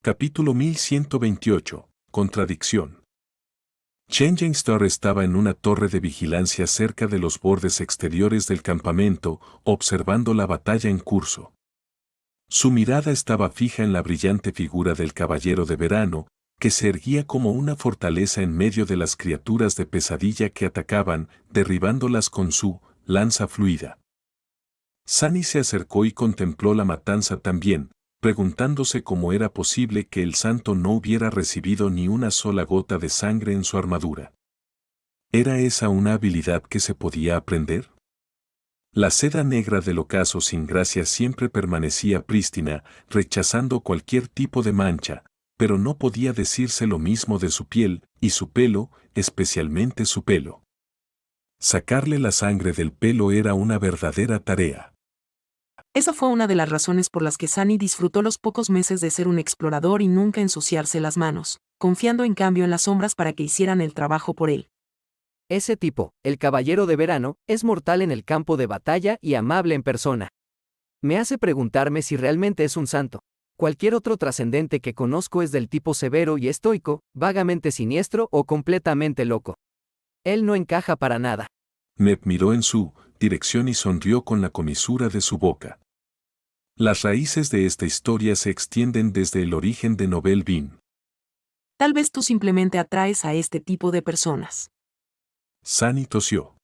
Capítulo 1128. Contradicción. Changing Star estaba en una torre de vigilancia cerca de los bordes exteriores del campamento, observando la batalla en curso. Su mirada estaba fija en la brillante figura del caballero de verano, que se erguía como una fortaleza en medio de las criaturas de pesadilla que atacaban, derribándolas con su lanza fluida. Sunny se acercó y contempló la matanza también, preguntándose cómo era posible que el santo no hubiera recibido ni una sola gota de sangre en su armadura. ¿Era esa una habilidad que se podía aprender? La seda negra del ocaso sin gracia siempre permanecía prístina, rechazando cualquier tipo de mancha, pero no podía decirse lo mismo de su piel y su pelo, especialmente su pelo. Sacarle la sangre del pelo era una verdadera tarea. Esa fue una de las razones por las que Sunny disfrutó los pocos meses de ser un explorador y nunca ensuciarse las manos, confiando en cambio en las sombras para que hicieran el trabajo por él. Ese tipo, el caballero de verano, es mortal en el campo de batalla y amable en persona. Me hace preguntarme si realmente es un santo. Cualquier otro trascendente que conozco es del tipo severo y estoico, vagamente siniestro o completamente loco. Él no encaja para nada. Ned miró en su dirección y sonrió con la comisura de su boca. Las raíces de esta historia se extienden desde el origen de Novel Bean. Tal vez tú simplemente atraes a este tipo de personas. Sunny tosió.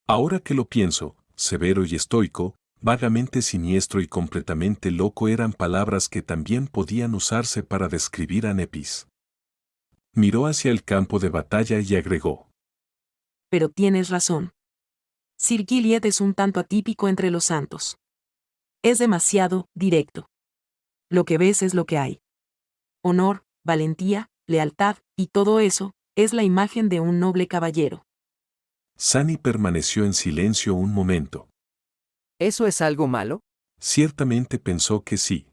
Ahora que lo pienso, severo y estoico, vagamente siniestro y completamente loco eran palabras que también podían usarse para describir a Nepis. Miró hacia el campo de batalla y agregó. Pero tienes razón. Sir Gilead es un tanto atípico entre los santos. Es demasiado directo. Lo que ves es lo que hay. Honor, valentía, lealtad, y todo eso, es la imagen de un noble caballero. Sunny permaneció en silencio un momento. ¿Eso es algo malo? Ciertamente pensó que sí.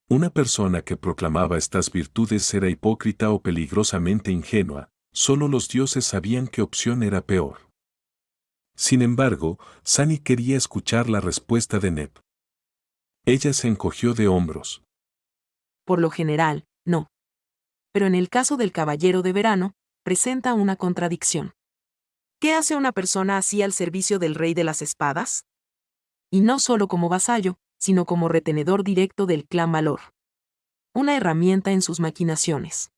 Una persona que proclamaba estas virtudes era hipócrita o peligrosamente ingenua, solo los dioses sabían qué opción era peor. Sin embargo, Sunny quería escuchar la respuesta de Ned. Ella se encogió de hombros. Por lo general, no. Pero en el caso del caballero de verano, presenta una contradicción. ¿Qué hace una persona así al servicio del rey de las espadas? Y no solo como vasallo, sino como retenedor directo del clan Valor. Una herramienta en sus maquinaciones.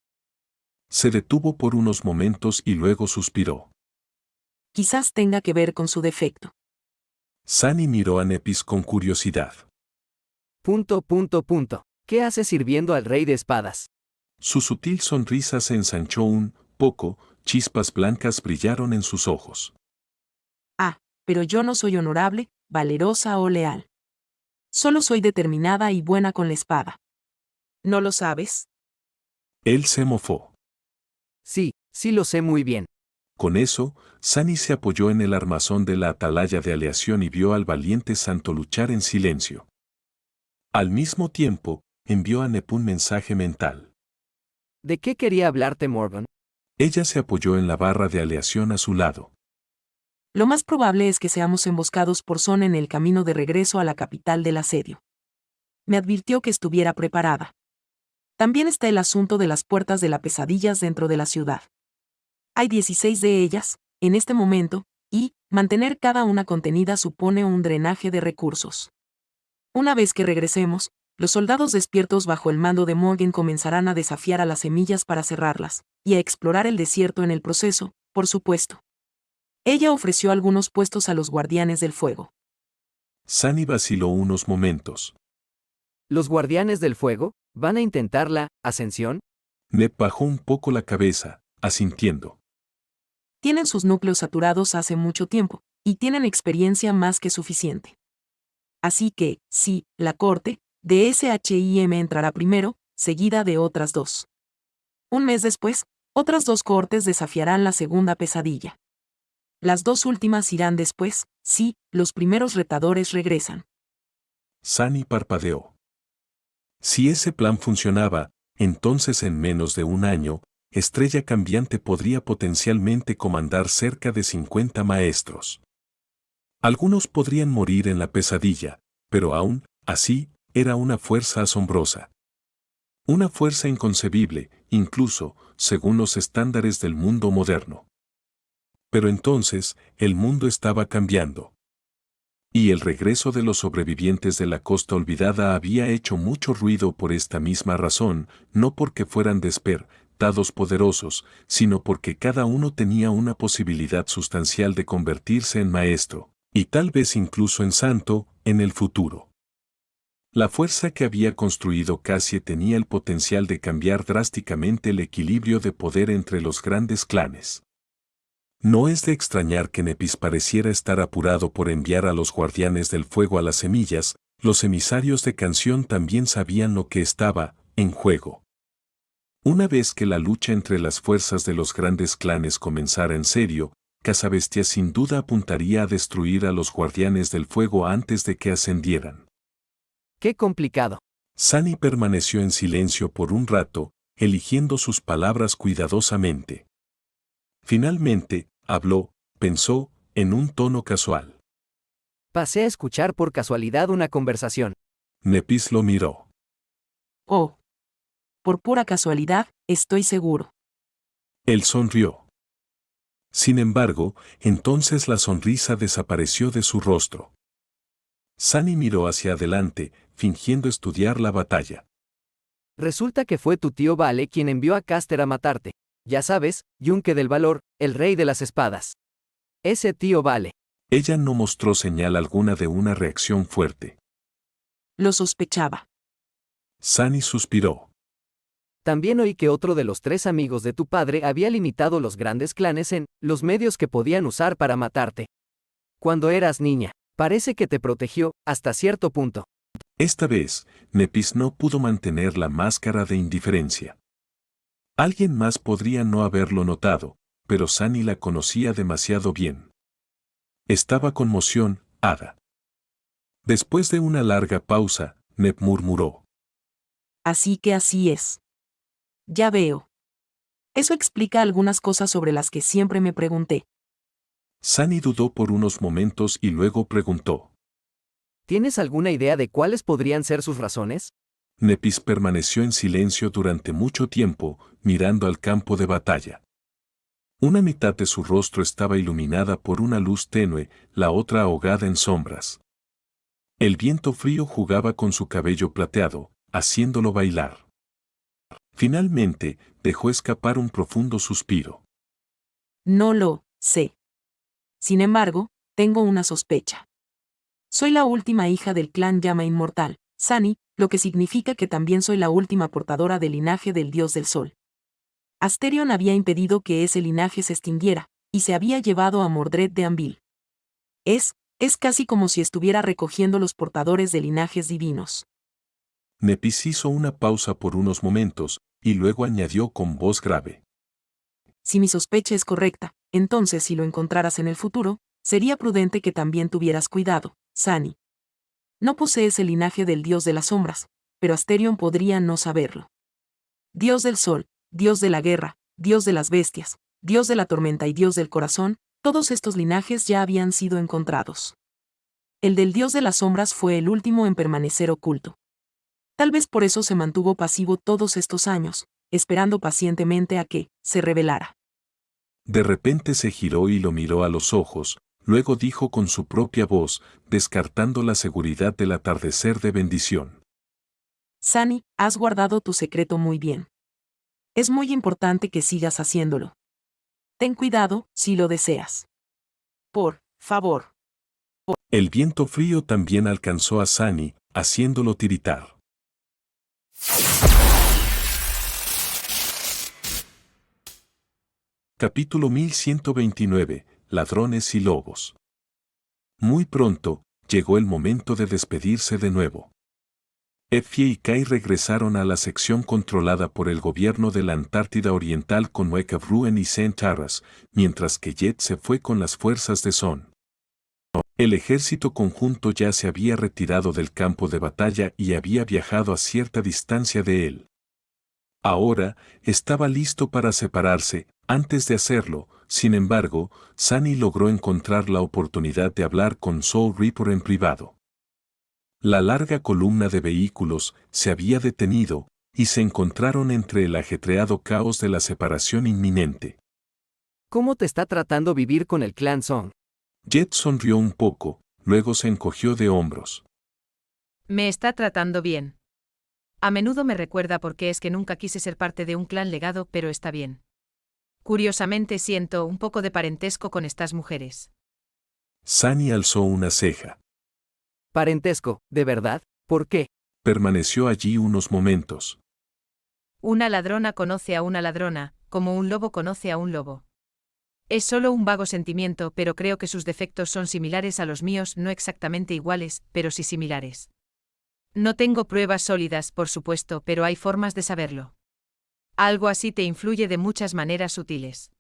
Se detuvo por unos momentos y luego suspiró. Quizás tenga que ver con su defecto. Sunny miró a Nepis con curiosidad. ¿Qué hace sirviendo al rey de espadas? Su sutil sonrisa se ensanchó un poco, chispas blancas brillaron en sus ojos. Ah, pero yo no soy honorable, valerosa o leal. Solo soy determinada y buena con la espada. ¿No lo sabes? Él se mofó. Sí lo sé muy bien. Con eso, Sunny se apoyó en el armazón de la atalaya de aleación y vio al valiente santo luchar en silencio. Al mismo tiempo, envió a Nep un mensaje mental. ¿De qué quería hablarte, Morgan? Ella se apoyó en la barra de aleación a su lado. Lo más probable es que seamos emboscados por Son en el camino de regreso a la capital del asedio. Me advirtió que estuviera preparada. También está el asunto de las puertas de las pesadillas dentro de la ciudad. Hay 16 de ellas, en este momento, y mantener cada una contenida supone un drenaje de recursos. Una vez que regresemos, los soldados despiertos bajo el mando de Morgan comenzarán a desafiar a las semillas para cerrarlas, y a explorar el desierto en el proceso, por supuesto. Ella ofreció algunos puestos a los guardianes del fuego. Sunny vaciló unos momentos. ¿Los guardianes del fuego van a intentar la ascensión? Ned bajó un poco la cabeza, asintiendo. Tienen sus núcleos saturados hace mucho tiempo, y tienen experiencia más que suficiente. Así que, sí, la corte de SHIM entrará primero, seguida de otras dos. Un mes después, otras dos cohortes desafiarán la segunda pesadilla. Las dos últimas irán después, sí, los primeros retadores regresan. Sunny parpadeó. Si ese plan funcionaba, entonces en menos de un año, Estrella Cambiante podría potencialmente comandar cerca de 50 maestros. Algunos podrían morir en la pesadilla, pero aún así, era una fuerza asombrosa. Una fuerza inconcebible, incluso, según los estándares del mundo moderno. Pero entonces, el mundo estaba cambiando. Y el regreso de los sobrevivientes de la Costa Olvidada había hecho mucho ruido por esta misma razón, no porque fueran despertados poderosos, sino porque cada uno tenía una posibilidad sustancial de convertirse en maestro, y tal vez incluso en santo, en el futuro. La fuerza que había construido Cassie tenía el potencial de cambiar drásticamente el equilibrio de poder entre los grandes clanes. No es de extrañar que Nepis pareciera estar apurado por enviar a los guardianes del fuego a las semillas. Los emisarios de Canción también sabían lo que estaba en juego. Una vez que la lucha entre las fuerzas de los grandes clanes comenzara en serio, Cazabestias sin duda apuntaría a destruir a los guardianes del fuego antes de que ascendieran. ¡Qué complicado! Sunny permaneció en silencio por un rato, eligiendo sus palabras cuidadosamente. Finalmente, habló, pensó, en un tono casual. Pasé a escuchar por casualidad una conversación. Nepis lo miró. Oh. Por pura casualidad, estoy seguro. Él sonrió. Sin embargo, entonces la sonrisa desapareció de su rostro. Sunny miró hacia adelante, fingiendo estudiar la batalla. Resulta que fue tu tío Vale quien envió a Caster a matarte. Ya sabes, Yunque del Valor, el rey de las espadas. Ese tío Vale. Ella no mostró señal alguna de una reacción fuerte. Lo sospechaba. Sunny suspiró. También oí que otro de los 3 amigos de tu padre había limitado los grandes clanes en los medios que podían usar para matarte. Cuando eras niña, parece que te protegió, hasta cierto punto. Esta vez, Nepis no pudo mantener la máscara de indiferencia. Alguien más podría no haberlo notado, pero Sunny la conocía demasiado bien. Estaba conmoción, Ada. Después de una larga pausa, Nep murmuró. Así que así es. Ya veo. Eso explica algunas cosas sobre las que siempre me pregunté. Sunny dudó por unos momentos y luego preguntó. ¿Tienes alguna idea de cuáles podrían ser sus razones? Nepis permaneció en silencio durante mucho tiempo, mirando al campo de batalla. Una mitad de su rostro estaba iluminada por una luz tenue, la otra ahogada en sombras. El viento frío jugaba con su cabello plateado, haciéndolo bailar. Finalmente, dejó escapar un profundo suspiro. No lo sé. Sin embargo, tengo una sospecha. Soy la última hija del clan Llama Inmortal, Sunny, lo que significa que también soy la última portadora del linaje del dios del sol. Asterion había impedido que ese linaje se extinguiera, y se había llevado a Mordred de Anvil. Es casi como si estuviera recogiendo los portadores de linajes divinos. Nepis hizo una pausa por unos momentos, y luego añadió con voz grave. Si mi sospecha es correcta, entonces si lo encontraras en el futuro, sería prudente que también tuvieras cuidado, Sunny. No posees el linaje del dios de las sombras, pero Asterion podría no saberlo. Dios del sol, dios de la guerra, dios de las bestias, dios de la tormenta y dios del corazón, todos estos linajes ya habían sido encontrados. El del dios de las sombras fue el último en permanecer oculto. Tal vez por eso se mantuvo pasivo todos estos años, esperando pacientemente a que se revelara. De repente se giró y lo miró a los ojos, luego dijo con su propia voz, descartando la seguridad del atardecer de bendición. Sunny, has guardado tu secreto muy bien. Es muy importante que sigas haciéndolo. Ten cuidado, si lo deseas. Por favor. El viento frío también alcanzó a Sunny, haciéndolo tiritar. Capítulo 1129. Ladrones y lobos. Muy pronto, llegó el momento de despedirse de nuevo. Effie y Kai regresaron a la sección controlada por el gobierno de la Antártida Oriental con Weka Bruen y St. Taras, mientras que Jet se fue con las fuerzas de Son. El ejército conjunto ya se había retirado del campo de batalla y había viajado a cierta distancia de él. Ahora, estaba listo para separarse. Antes de hacerlo, sin embargo, Sunny logró encontrar la oportunidad de hablar con Soul Reaper en privado. La larga columna de vehículos se había detenido, y se encontraron entre el ajetreado caos de la separación inminente. ¿Cómo te está tratando vivir con el clan Song? Jet sonrió un poco, luego se encogió de hombros. Me está tratando bien. A menudo me recuerda por qué es que nunca quise ser parte de un clan legado, pero está bien. Curiosamente siento un poco de parentesco con estas mujeres. Sunny alzó una ceja. Parentesco, ¿de verdad? ¿Por qué? Permaneció allí unos momentos. Una ladrona conoce a una ladrona, como un lobo conoce a un lobo. Es solo un vago sentimiento, pero creo que sus defectos son similares a los míos, no exactamente iguales, pero sí similares. No tengo pruebas sólidas, por supuesto, pero hay formas de saberlo. Algo así te influye de muchas maneras sutiles.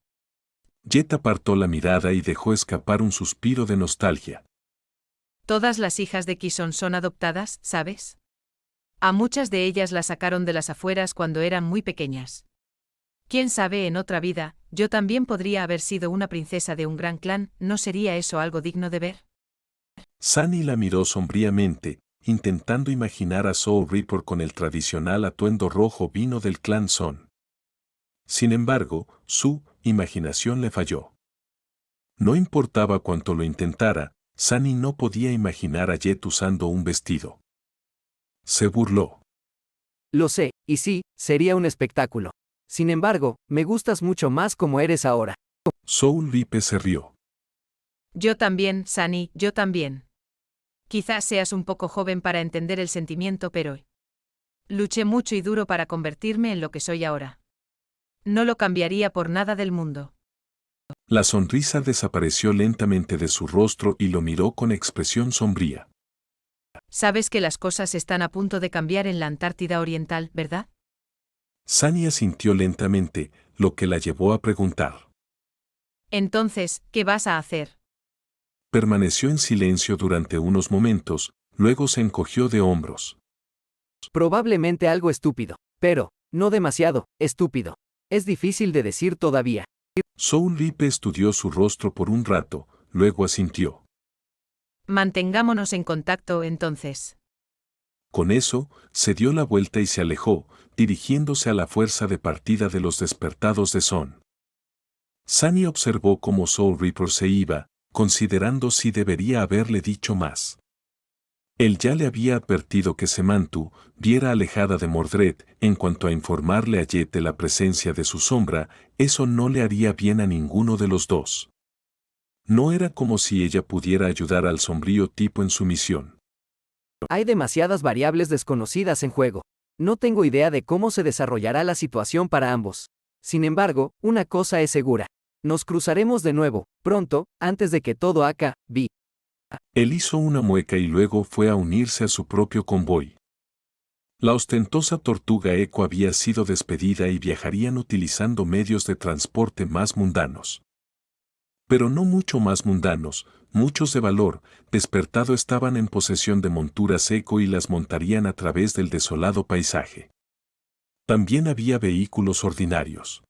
Jet apartó la mirada y dejó escapar un suspiro de nostalgia. Todas las hijas de Kison son adoptadas, ¿sabes? A muchas de ellas las sacaron de las afueras cuando eran muy pequeñas. Quién sabe, en otra vida, yo también podría haber sido una princesa de un gran clan, ¿no sería eso algo digno de ver? Sunny la miró sombríamente, intentando imaginar a Soul Reaper con el tradicional atuendo rojo vino del clan Son. Sin embargo, su imaginación le falló. No importaba cuánto lo intentara, Sunny no podía imaginar a Jet usando un vestido. Se burló. Lo sé, y sí, sería un espectáculo. Sin embargo, me gustas mucho más como eres ahora. Soul Reaper se rió. Yo también, Sunny, yo también. Quizás seas un poco joven para entender el sentimiento, pero luché mucho y duro para convertirme en lo que soy ahora. No lo cambiaría por nada del mundo. La sonrisa desapareció lentamente de su rostro y lo miró con expresión sombría. Sabes que las cosas están a punto de cambiar en la Antártida Oriental, ¿verdad? Sunny asintió lentamente, lo que la llevó a preguntar. Entonces, ¿qué vas a hacer? Permaneció en silencio durante unos momentos, luego se encogió de hombros. Probablemente algo estúpido, pero, no demasiado, estúpido. Es difícil de decir todavía. Soul Reaper estudió su rostro por un rato, luego asintió. Mantengámonos en contacto entonces. Con eso, se dio la vuelta y se alejó, dirigiéndose a la fuerza de partida de los despertados de Son. Sunny observó cómo Soul Reaper se iba, considerando si debería haberle dicho más. Él ya le había advertido que se mantuviera alejada de Mordred. En cuanto a informarle a Jet de la presencia de su sombra, eso no le haría bien a ninguno de los dos. No era como si ella pudiera ayudar al sombrío tipo en su misión. Hay demasiadas variables desconocidas en juego. No tengo idea de cómo se desarrollará la situación para ambos. Sin embargo, una cosa es segura. Nos cruzaremos de nuevo, pronto, antes de que todo acabe. Él hizo una mueca y luego fue a unirse a su propio convoy. La ostentosa tortuga Eco había sido despedida y viajarían utilizando medios de transporte más mundanos. Pero no mucho más mundanos, muchos de valor, despertado estaban en posesión de monturas Eco y las montarían a través del desolado paisaje. También había vehículos ordinarios.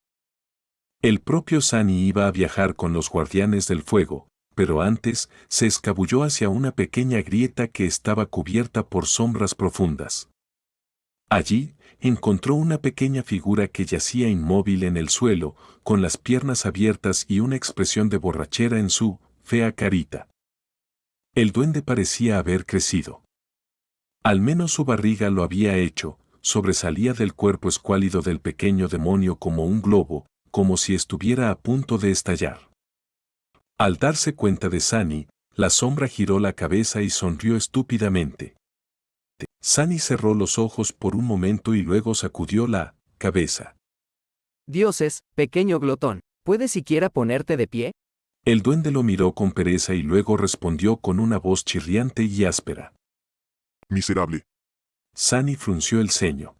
El propio Sunny iba a viajar con los guardianes del fuego, pero antes se escabulló hacia una pequeña grieta que estaba cubierta por sombras profundas. Allí, encontró una pequeña figura que yacía inmóvil en el suelo, con las piernas abiertas y una expresión de borrachera en su fea carita. El duende parecía haber crecido. Al menos su barriga lo había hecho, sobresalía del cuerpo escuálido del pequeño demonio como un globo, como si estuviera a punto de estallar. Al darse cuenta de Sunny, la sombra giró la cabeza y sonrió estúpidamente. Sunny cerró los ojos por un momento y luego sacudió la cabeza. Dioses, pequeño glotón, ¿puedes siquiera ponerte de pie? El duende lo miró con pereza y luego respondió con una voz chirriante y áspera. Miserable. Sunny frunció el ceño.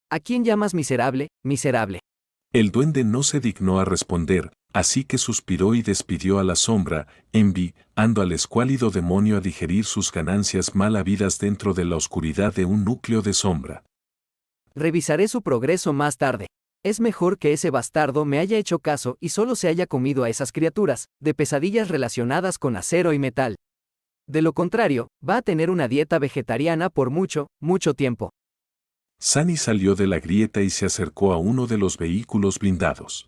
¿A quién llamas miserable, miserable? El duende no se dignó a responder, así que suspiró y despidió a la sombra, enviando al escuálido demonio a digerir sus ganancias mal habidas dentro de la oscuridad de un núcleo de sombra. Revisaré su progreso más tarde. Es mejor que ese bastardo me haya hecho caso y solo se haya comido a esas criaturas, de pesadillas relacionadas con acero y metal. De lo contrario, va a tener una dieta vegetariana por mucho, mucho tiempo. Sunny salió de la grieta y se acercó a uno de los vehículos blindados.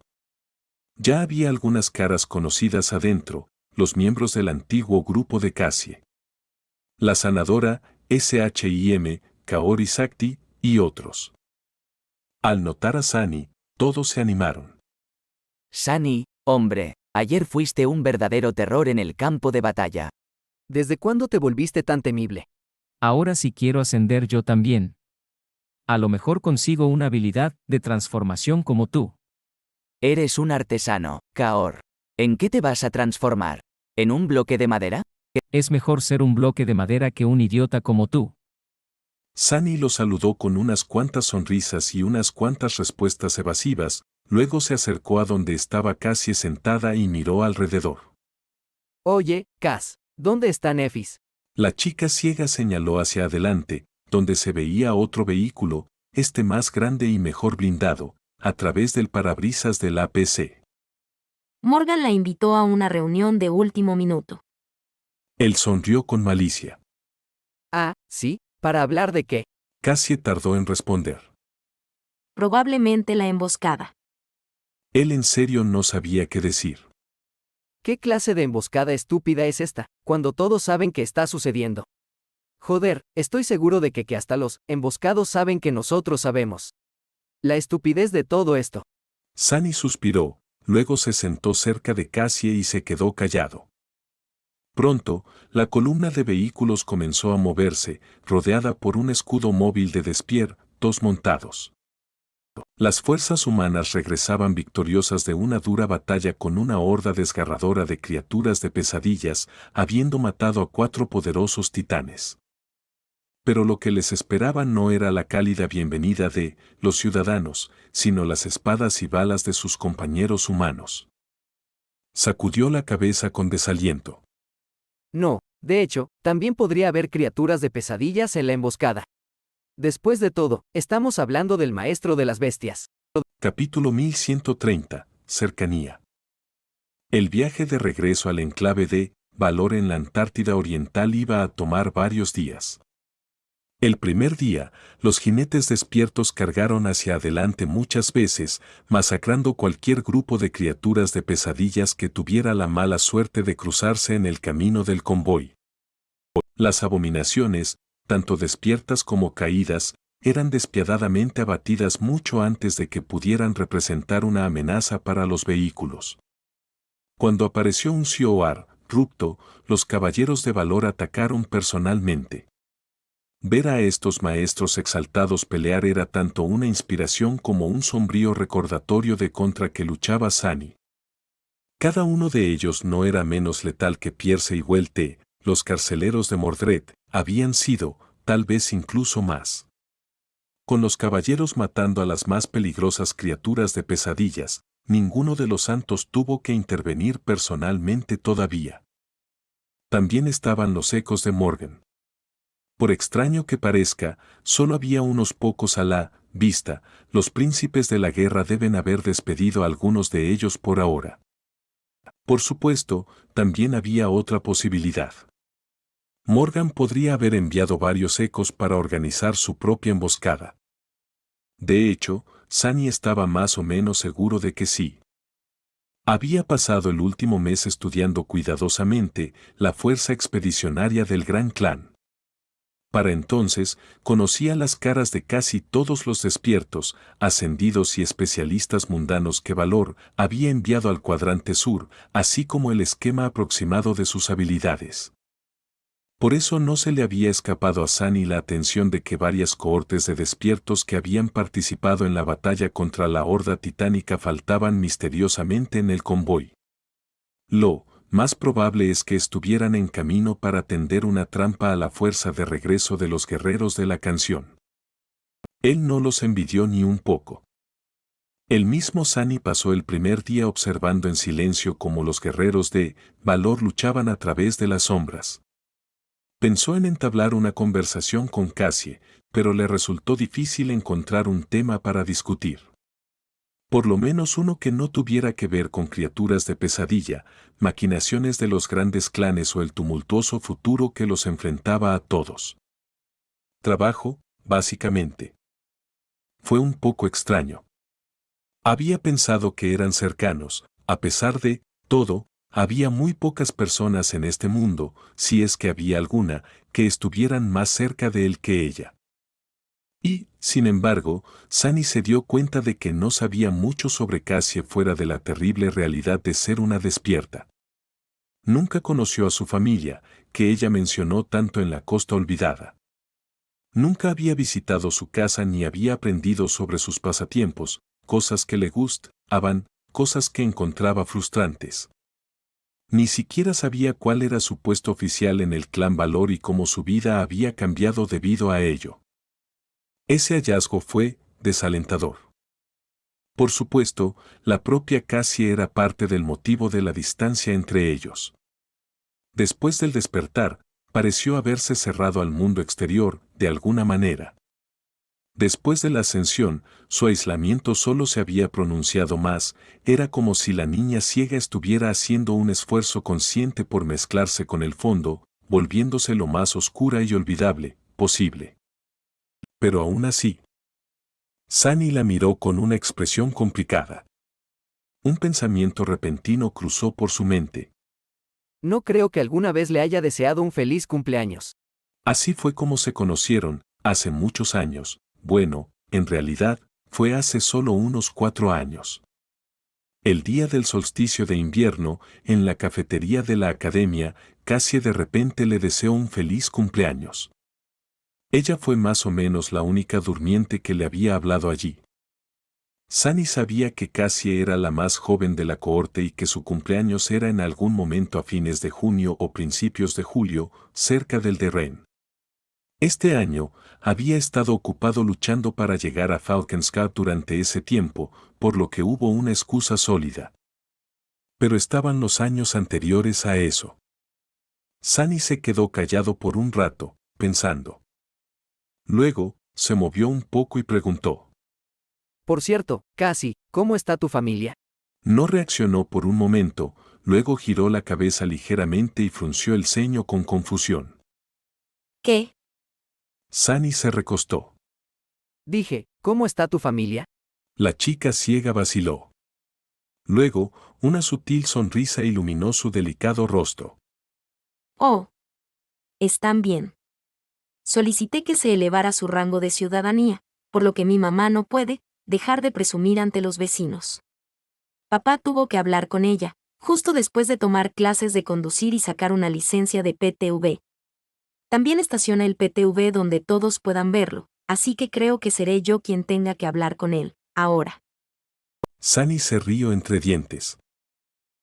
Ya había algunas caras conocidas adentro, los miembros del antiguo grupo de Cassie. La sanadora, SHIM, Kaori Sakti, y otros. Al notar a Sunny, todos se animaron. Sunny, hombre, ayer fuiste un verdadero terror en el campo de batalla. ¿Desde cuándo te volviste tan temible? Ahora sí quiero ascender yo también. A lo mejor consigo una habilidad de transformación como tú. Eres un artesano, Kaor. ¿En qué te vas a transformar? ¿En un bloque de madera? Es mejor ser un bloque de madera que un idiota como tú. Sunny lo saludó con unas cuantas sonrisas y unas cuantas respuestas evasivas, luego se acercó a donde estaba Cassie sentada y miró alrededor. Oye, Cass, ¿dónde está Nefis? La chica ciega señaló hacia adelante, donde se veía otro vehículo, este más grande y mejor blindado, a través del parabrisas del APC. Morgan la invitó a una reunión de último minuto. Él sonrió con malicia. Ah, sí, ¿para hablar de qué? Cassie tardó en responder. Probablemente la emboscada. Él en serio no sabía qué decir. ¿Qué clase de emboscada estúpida es esta, cuando todos saben que está sucediendo? Joder, estoy seguro de que hasta los emboscados saben que nosotros sabemos. La estupidez de todo esto. Sunny suspiró, luego se sentó cerca de Cassie y se quedó callado. Pronto, la columna de vehículos comenzó a moverse, rodeada por un escudo móvil de despiertos montados. Las fuerzas humanas regresaban victoriosas de una dura batalla con una horda desgarradora de criaturas de pesadillas, habiendo matado a 4 poderosos titanes. Pero lo que les esperaba no era la cálida bienvenida de los ciudadanos, sino las espadas y balas de sus compañeros humanos. Sacudió la cabeza con desaliento. No, de hecho, también podría haber criaturas de pesadillas en la emboscada. Después de todo, estamos hablando del maestro de las bestias. Capítulo 1130. Cercanía. El viaje de regreso al enclave de Valor en la Antártida Oriental iba a tomar varios días. El primer día, los jinetes despiertos cargaron hacia adelante muchas veces, masacrando cualquier grupo de criaturas de pesadillas que tuviera la mala suerte de cruzarse en el camino del convoy. Las abominaciones, tanto despiertas como caídas, eran despiadadamente abatidas mucho antes de que pudieran representar una amenaza para los vehículos. Cuando apareció un Cioar, rupto, los caballeros de valor atacaron personalmente. Ver a estos maestros exaltados pelear era tanto una inspiración como un sombrío recordatorio de contra que luchaba Sunny. Cada uno de ellos no era menos letal que Pierce y Welte, los carceleros de Mordred, habían sido, tal vez incluso más. Con los caballeros matando a las más peligrosas criaturas de pesadillas, ninguno de los santos tuvo que intervenir personalmente todavía. También estaban los ecos de Morgan. Por extraño que parezca, solo había unos pocos a la vista, los príncipes de la guerra deben haber despedido a algunos de ellos por ahora. Por supuesto, también había otra posibilidad. Morgan podría haber enviado varios ecos para organizar su propia emboscada. De hecho, Sunny estaba más o menos seguro de que sí. Había pasado el último mes estudiando cuidadosamente la fuerza expedicionaria del Gran Clan. Para entonces, conocía las caras de casi todos los despiertos, ascendidos y especialistas mundanos que Valor había enviado al cuadrante sur, así como el esquema aproximado de sus habilidades. Por eso no se le había escapado a Sunny la atención de que varias cohortes de despiertos que habían participado en la batalla contra la horda titánica faltaban misteriosamente en el convoy. Lo más probable es que estuvieran en camino para tender una trampa a la fuerza de regreso de los guerreros de la canción. Él no los envidió ni un poco. El mismo Sunny pasó el primer día observando en silencio cómo los guerreros de Valor luchaban a través de las sombras. Pensó en entablar una conversación con Cassie, pero le resultó difícil encontrar un tema para discutir. Por lo menos uno que no tuviera que ver con criaturas de pesadilla, maquinaciones de los grandes clanes o el tumultuoso futuro que los enfrentaba a todos. Trabajo, básicamente. fue un poco extraño. Había pensado que eran cercanos, a pesar de todo, había muy pocas personas en este mundo, si es que había alguna, que estuvieran más cerca de él que ella. Y, sin embargo, Sunny se dio cuenta de que no sabía mucho sobre Cassie fuera de la terrible realidad de ser una despierta. Nunca conoció a su familia, que ella mencionó tanto en La Costa Olvidada. Nunca había visitado su casa ni había aprendido sobre sus pasatiempos, cosas que le gustaban, cosas que encontraba frustrantes. Ni siquiera sabía cuál era su puesto oficial en el clan Valor y cómo su vida había cambiado debido a ello. Ese hallazgo fue desalentador. Por supuesto, la propia Cassie era parte del motivo de la distancia entre ellos. Después del despertar, pareció haberse cerrado al mundo exterior, de alguna manera. Después de la ascensión, su aislamiento solo se había pronunciado más, era como si la niña ciega estuviera haciendo un esfuerzo consciente por mezclarse con el fondo, volviéndose lo más oscura y olvidable posible. Pero aún así, Sunny la miró con una expresión complicada. Un pensamiento repentino cruzó por su mente. No creo que alguna vez le haya deseado un feliz cumpleaños. Así fue como se conocieron, hace muchos años. Bueno, en realidad, fue hace solo unos 4 años. El día del solsticio de invierno, en la cafetería de la academia, Cassie de repente le deseó un feliz cumpleaños. Ella fue más o menos la única durmiente que le había hablado allí. Sunny sabía que Cassie era la más joven de la cohorte y que su cumpleaños era en algún momento a fines de junio o principios de julio, cerca del de Ren. Este año, había estado ocupado luchando para llegar a Falkenskap durante ese tiempo, por lo que hubo una excusa sólida. Pero estaban los años anteriores a eso. Sunny se quedó callado por un rato, pensando. Luego, se movió un poco y preguntó. Por cierto, Cassie, ¿cómo está tu familia? No reaccionó por un momento, luego giró la cabeza ligeramente y frunció el ceño con confusión. ¿Qué? Sunny se recostó. Dije, ¿cómo está tu familia? La chica ciega vaciló. Luego, una sutil sonrisa iluminó su delicado rostro. Oh. Están bien. Solicité que se elevara su rango de ciudadanía, por lo que mi mamá no puede dejar de presumir ante los vecinos. Papá tuvo que hablar con ella, justo después de tomar clases de conducir y sacar una licencia de PTV. También estaciona el PTV donde todos puedan verlo, así que creo que seré yo quien tenga que hablar con él, ahora. Sunny se rió entre dientes.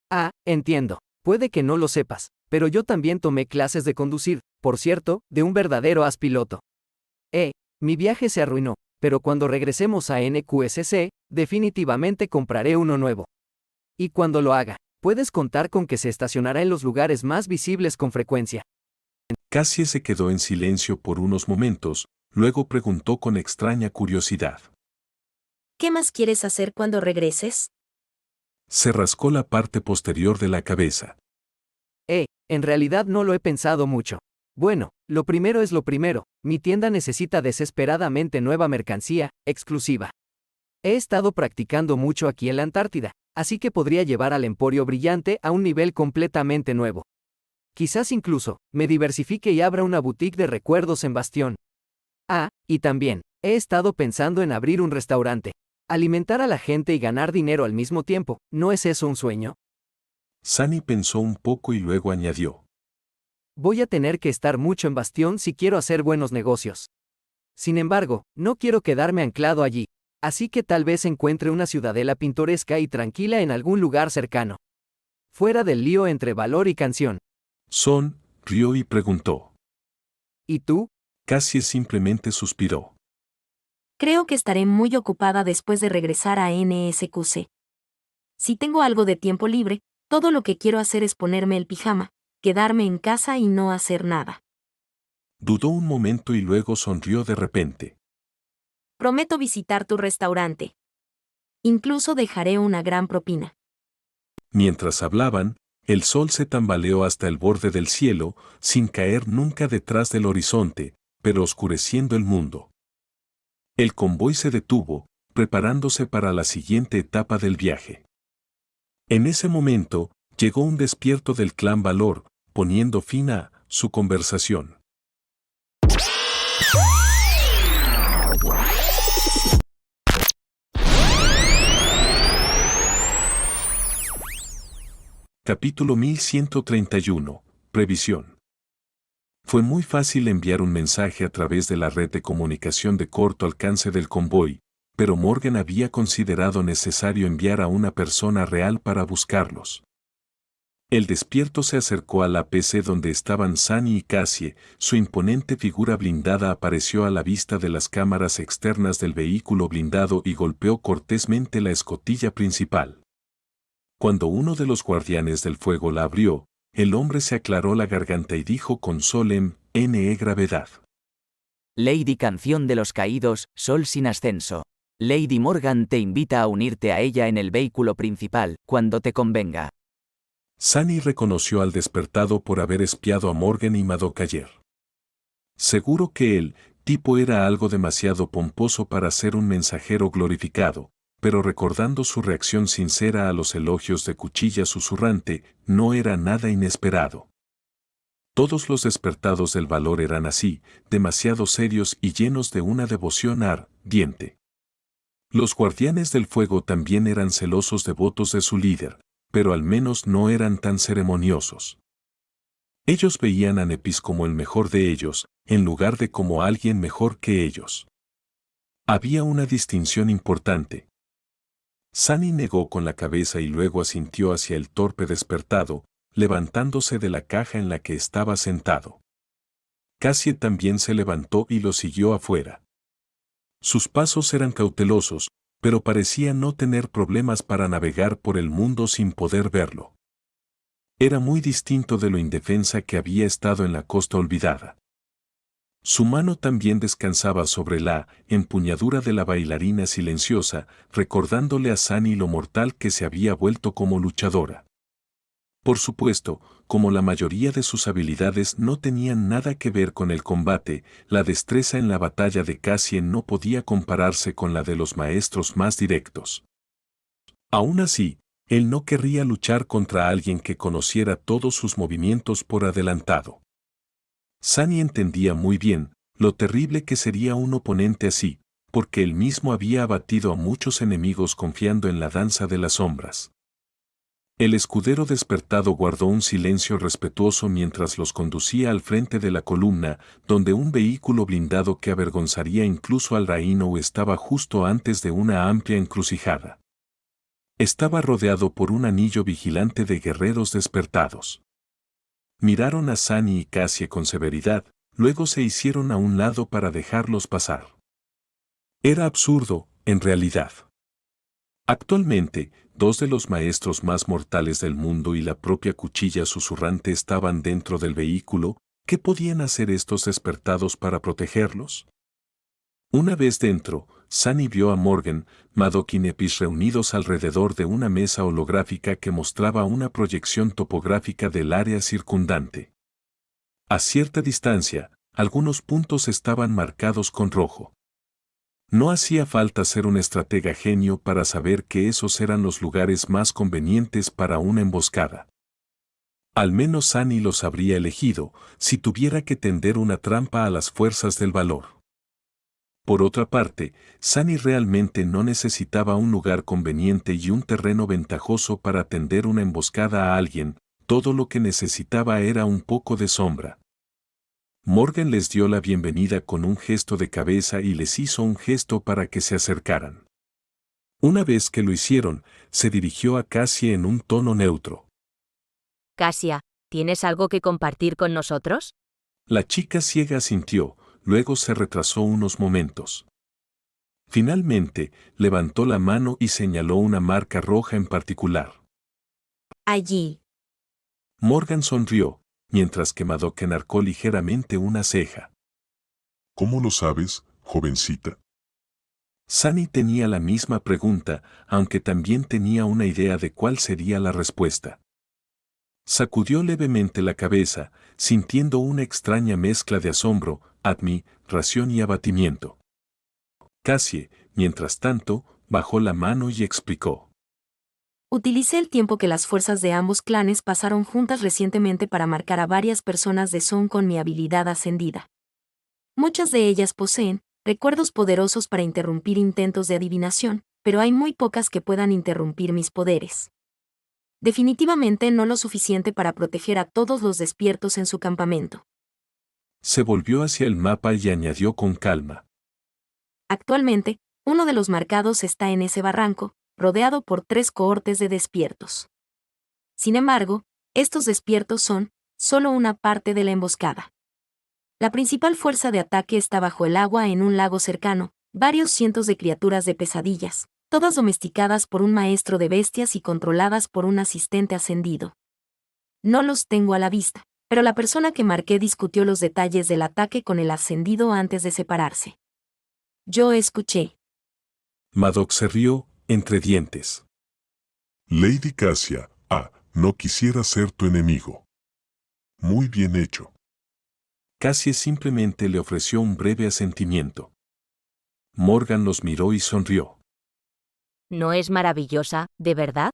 Ah, entiendo. Puede que no lo sepas, pero yo también tomé clases de conducir, por cierto, de un verdadero aspiloto. Mi viaje se arruinó, pero cuando regresemos a NQSC, definitivamente compraré uno nuevo. Y cuando lo haga, puedes contar con que se estacionará en los lugares más visibles con frecuencia. Cassie se quedó en silencio por unos momentos, luego preguntó con extraña curiosidad. ¿Qué más quieres hacer cuando regreses? Se rascó la parte posterior de la cabeza. En realidad no lo he pensado mucho. Bueno, lo primero es lo primero, mi tienda necesita desesperadamente nueva mercancía, exclusiva. He estado practicando mucho aquí en la Antártida, así que podría llevar al Emporio Brillante a un nivel completamente nuevo. Quizás incluso, me diversifique y abra una boutique de recuerdos en Bastión. Ah, y también, he estado pensando en abrir un restaurante. Alimentar a la gente y ganar dinero al mismo tiempo, ¿no es eso un sueño? Sunny pensó un poco y luego añadió. Voy a tener que estar mucho en Bastión si quiero hacer buenos negocios. Sin embargo, no quiero quedarme anclado allí, así que tal vez encuentre una ciudadela pintoresca y tranquila en algún lugar cercano. Fuera del lío entre valor y canción. Son rió y preguntó. ¿Y tú? Cassie simplemente suspiró. Creo que estaré muy ocupada después de regresar a NSQC. Si tengo algo de tiempo libre, todo lo que quiero hacer es ponerme el pijama, quedarme en casa y no hacer nada. Dudó un momento y luego sonrió de repente. Prometo visitar tu restaurante. Incluso dejaré una gran propina. Mientras hablaban, el sol se tambaleó hasta el borde del cielo, sin caer nunca detrás del horizonte, pero oscureciendo el mundo. El convoy se detuvo, preparándose para la siguiente etapa del viaje. En ese momento, llegó un despierto del clan Valor, poniendo fin a su conversación. Capítulo 1131. Previsión. Fue muy fácil enviar un mensaje a través de la red de comunicación de corto alcance del convoy, pero Morgan había considerado necesario enviar a una persona real para buscarlos. El despierto se acercó a la PC donde estaban Sunny y Cassie. Su imponente figura blindada apareció a la vista de las cámaras externas del vehículo blindado y golpeó cortésmente la escotilla principal. Cuando uno de los guardianes del fuego la abrió, el hombre se aclaró la garganta y dijo con solemne gravedad: Lady Canción de los Caídos, Sol sin ascenso. Lady Morgan te invita a unirte a ella en el vehículo principal, cuando te convenga. Sunny reconoció al despertado por haber espiado a Morgan y Madoc ayer. Seguro que el tipo era algo demasiado pomposo para ser un mensajero glorificado, pero recordando su reacción sincera a los elogios de Cuchilla Susurrante, no era nada inesperado. Todos los despertados del valor eran así, demasiado serios y llenos de una devoción ardiente. Los guardianes del fuego también eran celosos devotos de su líder, pero al menos no eran tan ceremoniosos. Ellos veían a Nepis como el mejor de ellos, en lugar de como alguien mejor que ellos. Había una distinción importante. Sunny negó con la cabeza y luego asintió hacia el torpe despertado, levantándose de la caja en la que estaba sentado. Cassie también se levantó y lo siguió afuera. Sus pasos eran cautelosos, pero parecía no tener problemas para navegar por el mundo sin poder verlo. Era muy distinto de lo indefensa que había estado en la Costa Olvidada. Su mano también descansaba sobre la empuñadura de la bailarina silenciosa, recordándole a Sunny lo mortal que se había vuelto como luchadora. Por supuesto, como la mayoría de sus habilidades no tenían nada que ver con el combate, la destreza en la batalla de Cassie no podía compararse con la de los maestros más directos. Aún así, él no querría luchar contra alguien que conociera todos sus movimientos por adelantado. Sunny entendía muy bien lo terrible que sería un oponente así, porque él mismo había abatido a muchos enemigos confiando en la danza de las sombras. El escudero despertado guardó un silencio respetuoso mientras los conducía al frente de la columna, donde un vehículo blindado que avergonzaría incluso al Raino estaba justo antes de una amplia encrucijada. Estaba rodeado por un anillo vigilante de guerreros despertados. Miraron a Sunny y Cassie con severidad, luego se hicieron a un lado para dejarlos pasar. Era absurdo, en realidad. Actualmente, dos de los maestros más mortales del mundo y la propia Cuchilla Susurrante estaban dentro del vehículo. ¿Qué podían hacer estos despertados para protegerlos? Una vez dentro, Sunny vio a Morgan, Madoc y Nepis reunidos alrededor de una mesa holográfica que mostraba una proyección topográfica del área circundante. A cierta distancia, algunos puntos estaban marcados con rojo. No hacía falta ser un estratega genio para saber que esos eran los lugares más convenientes para una emboscada. Al menos Sunny los habría elegido, si tuviera que tender una trampa a las fuerzas del valor. Por otra parte, Sunny realmente no necesitaba un lugar conveniente y un terreno ventajoso para tender una emboscada a alguien, todo lo que necesitaba era un poco de sombra. Morgan les dio la bienvenida con un gesto de cabeza y les hizo un gesto para que se acercaran. Una vez que lo hicieron, se dirigió a Cassie en un tono neutro. Cassia, ¿tienes algo que compartir con nosotros? La chica ciega asintió, luego se retrasó unos momentos. Finalmente, levantó la mano y señaló una marca roja en particular. Allí. Morgan sonrió, mientras que Madoc enarcó ligeramente una ceja. ¿Cómo lo sabes, jovencita? Sunny tenía la misma pregunta, aunque también tenía una idea de cuál sería la respuesta. Sacudió levemente la cabeza, sintiendo una extraña mezcla de asombro, admiración y abatimiento. Cassie, mientras tanto, bajó la mano y explicó. Utilicé el tiempo que las fuerzas de ambos clanes pasaron juntas recientemente para marcar a varias personas de Son con mi habilidad ascendida. Muchas de ellas poseen recuerdos poderosos para interrumpir intentos de adivinación, pero hay muy pocas que puedan interrumpir mis poderes. Definitivamente no lo suficiente para proteger a todos los despiertos en su campamento. Se volvió hacia el mapa y añadió con calma. Actualmente, uno de los marcados está en ese barranco, rodeado por 3 cohortes de despiertos. Sin embargo, estos despiertos son solo una parte de la emboscada. La principal fuerza de ataque está bajo el agua en un lago cercano, varios cientos de criaturas de pesadillas, todas domesticadas por un maestro de bestias y controladas por un asistente ascendido. No los tengo a la vista, pero la persona que marqué discutió los detalles del ataque con el ascendido antes de separarse. Yo escuché. Madoc se rió, entre dientes. Lady Cassia, no quisiera ser tu enemigo. Muy bien hecho. Cassie simplemente le ofreció un breve asentimiento. Morgan los miró y sonrió. ¿No es maravillosa, de verdad?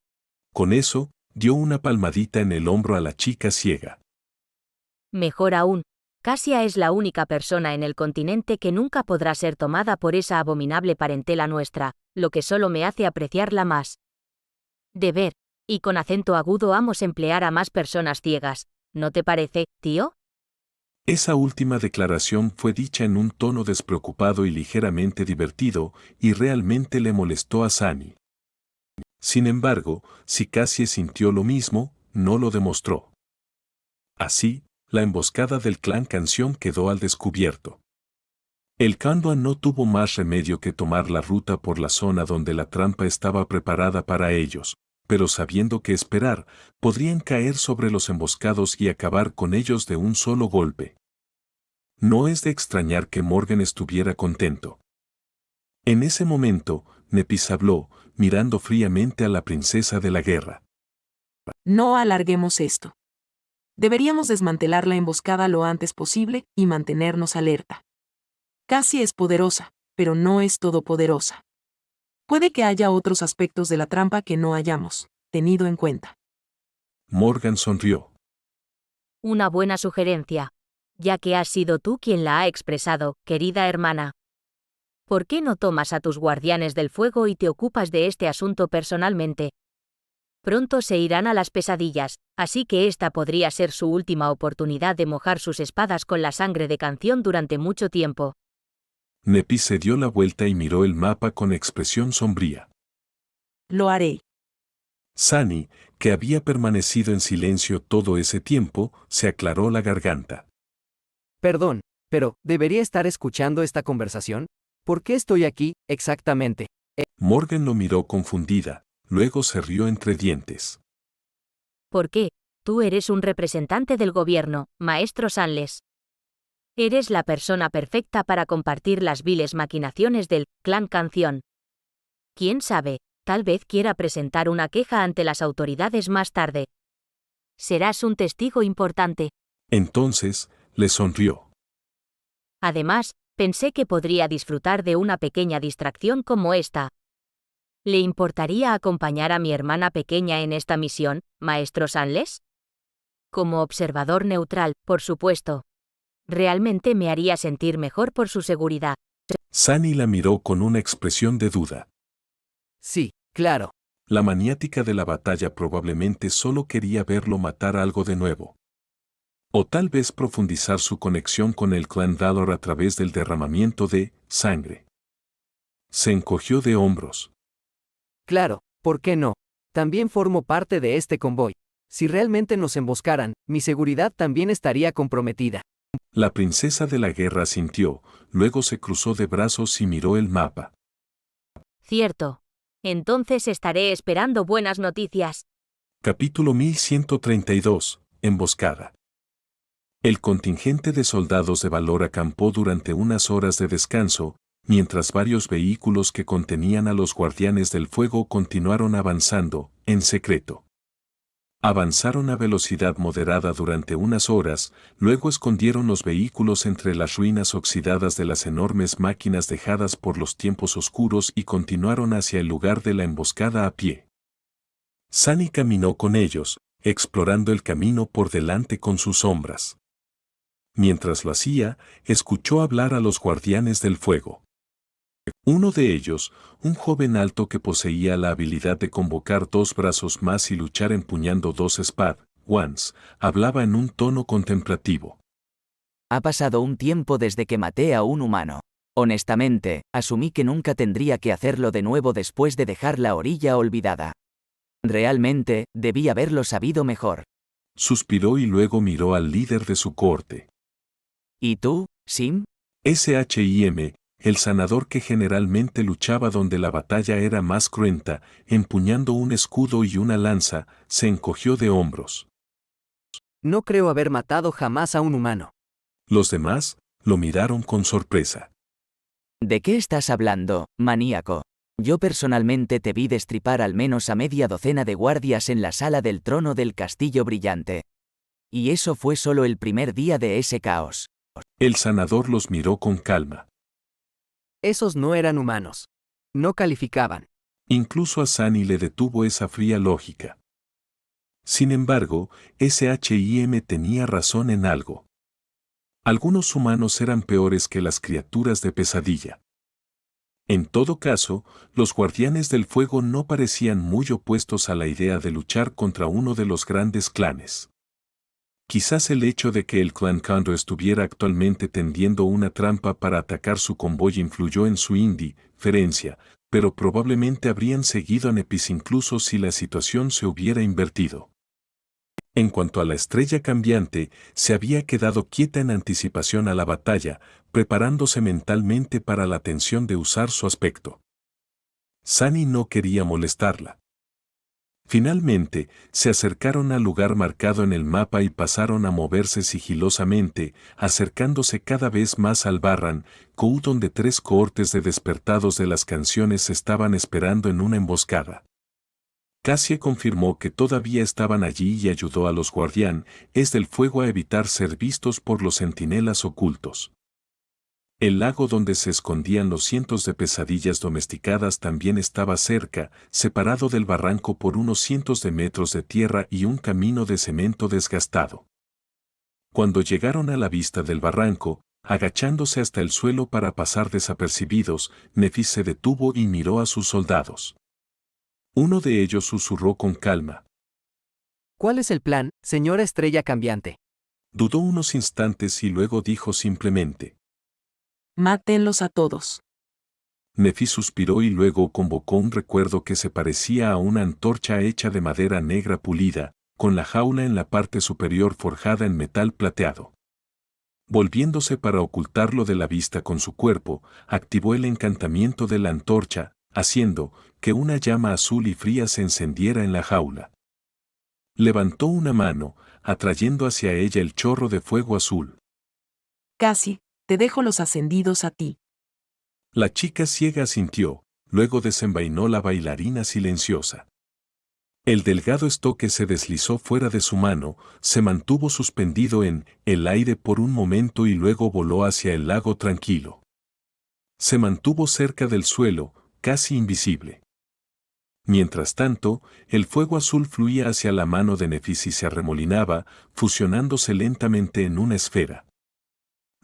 Con eso, dio una palmadita en el hombro a la chica ciega. Mejor aún, Cassia es la única persona en el continente que nunca podrá ser tomada por esa abominable parentela nuestra, lo que solo me hace apreciarla más. De ver, y con acento agudo amos emplear a más personas ciegas, ¿no te parece, tío? Esa última declaración fue dicha en un tono despreocupado y ligeramente divertido, y realmente le molestó a Sunny. Sin embargo, si Cassie sintió lo mismo, no lo demostró. Así, la emboscada del clan Canción quedó al descubierto. El Kandwa no tuvo más remedio que tomar la ruta por la zona donde la trampa estaba preparada para ellos, pero sabiendo que esperar, podrían caer sobre los emboscados y acabar con ellos de un solo golpe. No es de extrañar que Morgan estuviera contento. En ese momento, Nepis habló, mirando fríamente a la princesa de la guerra. No alarguemos esto. Deberíamos desmantelar la emboscada lo antes posible y mantenernos alerta. Cassie es poderosa, pero no es todopoderosa. Puede que haya otros aspectos de la trampa que no hayamos tenido en cuenta. Morgan sonrió. Una buena sugerencia, ya que has sido tú quien la ha expresado, querida hermana. ¿Por qué no tomas a tus guardianes del fuego y te ocupas de este asunto personalmente? Pronto se irán a las pesadillas, así que esta podría ser su última oportunidad de mojar sus espadas con la sangre de Canción durante mucho tiempo. Nepis se dio la vuelta y miró el mapa con expresión sombría. Lo haré. Sunny, que había permanecido en silencio todo ese tiempo, se aclaró la garganta. Perdón, pero ¿debería estar escuchando esta conversación? ¿Por qué estoy aquí, exactamente? Morgan lo miró confundida, luego se rió entre dientes. ¿Por qué? Tú eres un representante del gobierno, maestro Sanles. Eres la persona perfecta para compartir las viles maquinaciones del clan Canción. ¿Quién sabe? Tal vez quiera presentar una queja ante las autoridades más tarde. Serás un testigo importante. Entonces, le sonrió. Además, pensé que podría disfrutar de una pequeña distracción como esta. ¿Le importaría acompañar a mi hermana pequeña en esta misión, maestro Sanles? Como observador neutral, por supuesto. Realmente me haría sentir mejor por su seguridad. Sunny la miró con una expresión de duda. Sí, claro. La maniática de la batalla probablemente solo quería verlo matar algo de nuevo. O tal vez profundizar su conexión con el clan Valor a través del derramamiento de sangre. Se encogió de hombros. Claro, ¿por qué no? También formo parte de este convoy. Si realmente nos emboscaran, mi seguridad también estaría comprometida. La princesa de la guerra asintió, luego se cruzó de brazos y miró el mapa. Cierto. Entonces estaré esperando buenas noticias. Capítulo 1132. Emboscada. El contingente de soldados de Valor acampó durante unas horas de descanso, mientras varios vehículos que contenían a los guardianes del fuego continuaron avanzando, en secreto. Avanzaron a velocidad moderada durante unas horas, luego escondieron los vehículos entre las ruinas oxidadas de las enormes máquinas dejadas por los tiempos oscuros y continuaron hacia el lugar de la emboscada a pie. Sunny caminó con ellos, explorando el camino por delante con sus sombras. Mientras lo hacía, escuchó hablar a los guardianes del fuego. Uno de ellos, un joven alto que poseía la habilidad de convocar 2 brazos más y luchar empuñando 2 wands, hablaba en un tono contemplativo. Ha pasado un tiempo desde que maté a un humano. Honestamente, asumí que nunca tendría que hacerlo de nuevo después de dejar la orilla olvidada. Realmente, debí haberlo sabido mejor. Suspiró y luego miró al líder de su corte. ¿Y tú, Sim? Shim, el sanador que generalmente luchaba donde la batalla era más cruenta, empuñando un escudo y una lanza, se encogió de hombros. No creo haber matado jamás a un humano. Los demás lo miraron con sorpresa. ¿De qué estás hablando, maníaco? Yo personalmente te vi destripar al menos a media docena de guardias en la sala del trono del Castillo Brillante. Y eso fue solo el primer día de ese caos. El sanador los miró con calma. Esos no eran humanos. No calificaban. Incluso a Sunny le detuvo esa fría lógica. Sin embargo, Shim tenía razón en algo. Algunos humanos eran peores que las criaturas de pesadilla. En todo caso, los guardianes del fuego no parecían muy opuestos a la idea de luchar contra uno de los grandes clanes. Quizás el hecho de que el clan Kando estuviera actualmente tendiendo una trampa para atacar su convoy influyó en su indiferencia, pero probablemente habrían seguido a Nepis incluso si la situación se hubiera invertido. En cuanto a la estrella cambiante, se había quedado quieta en anticipación a la batalla, preparándose mentalmente para la tensión de usar su aspecto. Sunny no quería molestarla. Finalmente, se acercaron al lugar marcado en el mapa y pasaron a moverse sigilosamente, acercándose cada vez más al Barran Kou, donde 3 cohortes de despertados de las canciones estaban esperando en una emboscada. Cassie confirmó que todavía estaban allí y ayudó a los guardianes del fuego a evitar ser vistos por los centinelas ocultos. El lago donde se escondían los cientos de pesadillas domesticadas también estaba cerca, separado del barranco por unos cientos de metros de tierra y un camino de cemento desgastado. Cuando llegaron a la vista del barranco, agachándose hasta el suelo para pasar desapercibidos, Nephis se detuvo y miró a sus soldados. Uno de ellos susurró con calma. ¿Cuál es el plan, señora Estrella Cambiante? Dudó unos instantes y luego dijo simplemente. Mátenlos a todos. Nephis suspiró y luego convocó un recuerdo que se parecía a una antorcha hecha de madera negra pulida, con la jaula en la parte superior forjada en metal plateado. Volviéndose para ocultarlo de la vista con su cuerpo, activó el encantamiento de la antorcha, haciendo que una llama azul y fría se encendiera en la jaula. Levantó una mano, atrayendo hacia ella el chorro de fuego azul. Casi, te dejo los ascendidos a ti. La chica ciega asintió, luego desenvainó la bailarina silenciosa. El delgado estoque se deslizó fuera de su mano, se mantuvo suspendido en el aire por un momento y luego voló hacia el lago tranquilo. Se mantuvo cerca del suelo, casi invisible. Mientras tanto, el fuego azul fluía hacia la mano de Nephis y se arremolinaba, fusionándose lentamente en una esfera.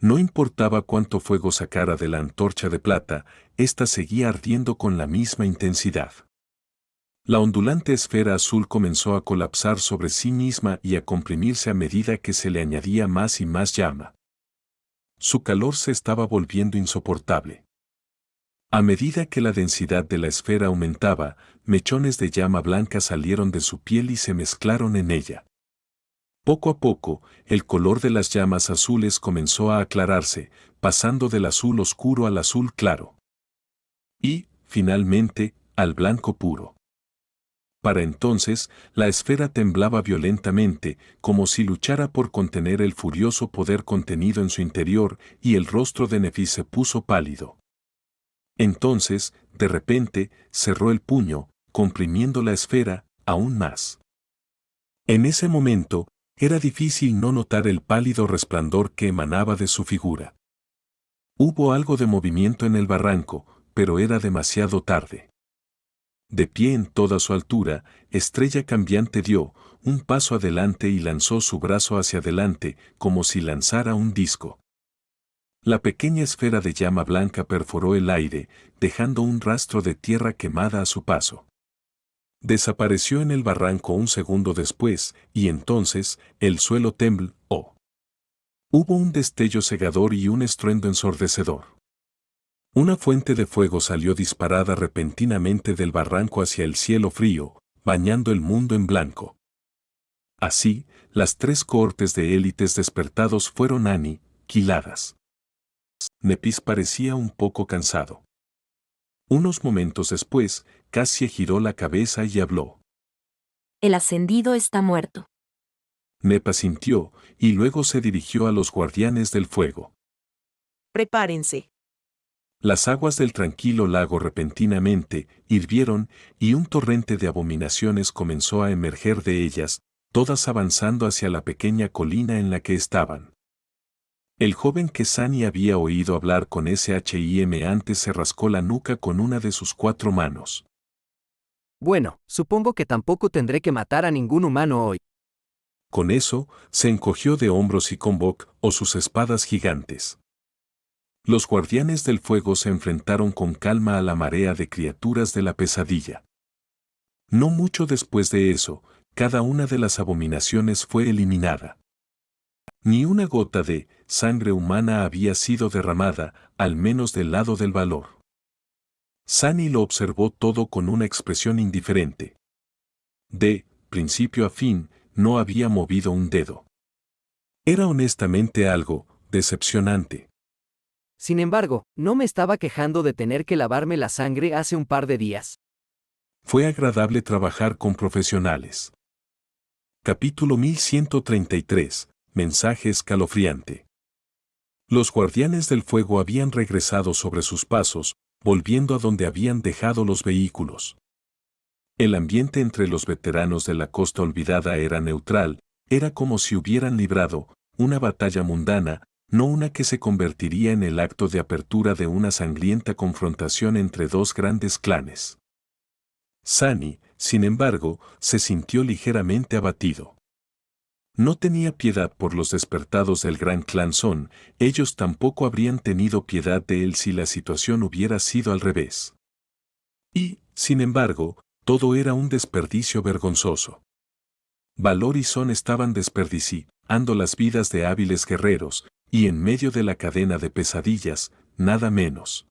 No importaba cuánto fuego sacara de la antorcha de plata, ésta seguía ardiendo con la misma intensidad. La ondulante esfera azul comenzó a colapsar sobre sí misma y a comprimirse a medida que se le añadía más y más llama. Su calor se estaba volviendo insoportable. A medida que la densidad de la esfera aumentaba, mechones de llama blanca salieron de su piel y se mezclaron en ella. Poco a poco, el color de las llamas azules comenzó a aclararse, pasando del azul oscuro al azul claro. Y, finalmente, al blanco puro. Para entonces, la esfera temblaba violentamente, como si luchara por contener el furioso poder contenido en su interior, y el rostro de Nephis se puso pálido. Entonces, de repente, cerró el puño, comprimiendo la esfera, aún más. En ese momento, era difícil no notar el pálido resplandor que emanaba de su figura. Hubo algo de movimiento en el barranco, pero era demasiado tarde. De pie en toda su altura, Estrella Cambiante dio un paso adelante y lanzó su brazo hacia adelante, como si lanzara un disco. La pequeña esfera de llama blanca perforó el aire, dejando un rastro de tierra quemada a su paso. Desapareció en el barranco un segundo después, y entonces, el suelo tembló. Hubo un destello cegador y un estruendo ensordecedor. Una fuente de fuego salió disparada repentinamente del barranco hacia el cielo frío, bañando el mundo en blanco. Así, las 3 cohortes de élites despertados fueron aniquiladas. Nepis parecía un poco cansado. Unos momentos después, Cassie giró la cabeza y habló. El ascendido está muerto. Nep asintió, y luego se dirigió a los guardianes del fuego. Prepárense. Las aguas del tranquilo lago repentinamente hirvieron, y un torrente de abominaciones comenzó a emerger de ellas, todas avanzando hacia la pequeña colina en la que estaban. El joven que Sunny había oído hablar con Shim antes se rascó la nuca con una de sus 4 manos. Bueno, supongo que tampoco tendré que matar a ningún humano hoy. Con eso, se encogió de hombros y convocó sus espadas gigantes. Los guardianes del fuego se enfrentaron con calma a la marea de criaturas de la pesadilla. No mucho después de eso, cada una de las abominaciones fue eliminada. Ni una gota de sangre humana había sido derramada, al menos del lado del valor. Sunny lo observó todo con una expresión indiferente. De principio a fin, no había movido un dedo. Era honestamente algo decepcionante. Sin embargo, no me estaba quejando de tener que lavarme la sangre hace un par de días. Fue agradable trabajar con profesionales. Capítulo 1133. Mensaje escalofriante. Los guardianes del fuego habían regresado sobre sus pasos, volviendo a donde habían dejado los vehículos. El ambiente entre los veteranos de la Costa Olvidada era neutral, era como si hubieran librado una batalla mundana, no una que se convertiría en el acto de apertura de una sangrienta confrontación entre 2 grandes clanes. Sunny, sin embargo, se sintió ligeramente abatido. No tenía piedad por los despertados del gran clan Son, ellos tampoco habrían tenido piedad de él si la situación hubiera sido al revés. Y, sin embargo, todo era un desperdicio vergonzoso. Valor y Son estaban desperdiciando las vidas de hábiles guerreros, y en medio de la cadena de pesadillas, nada menos.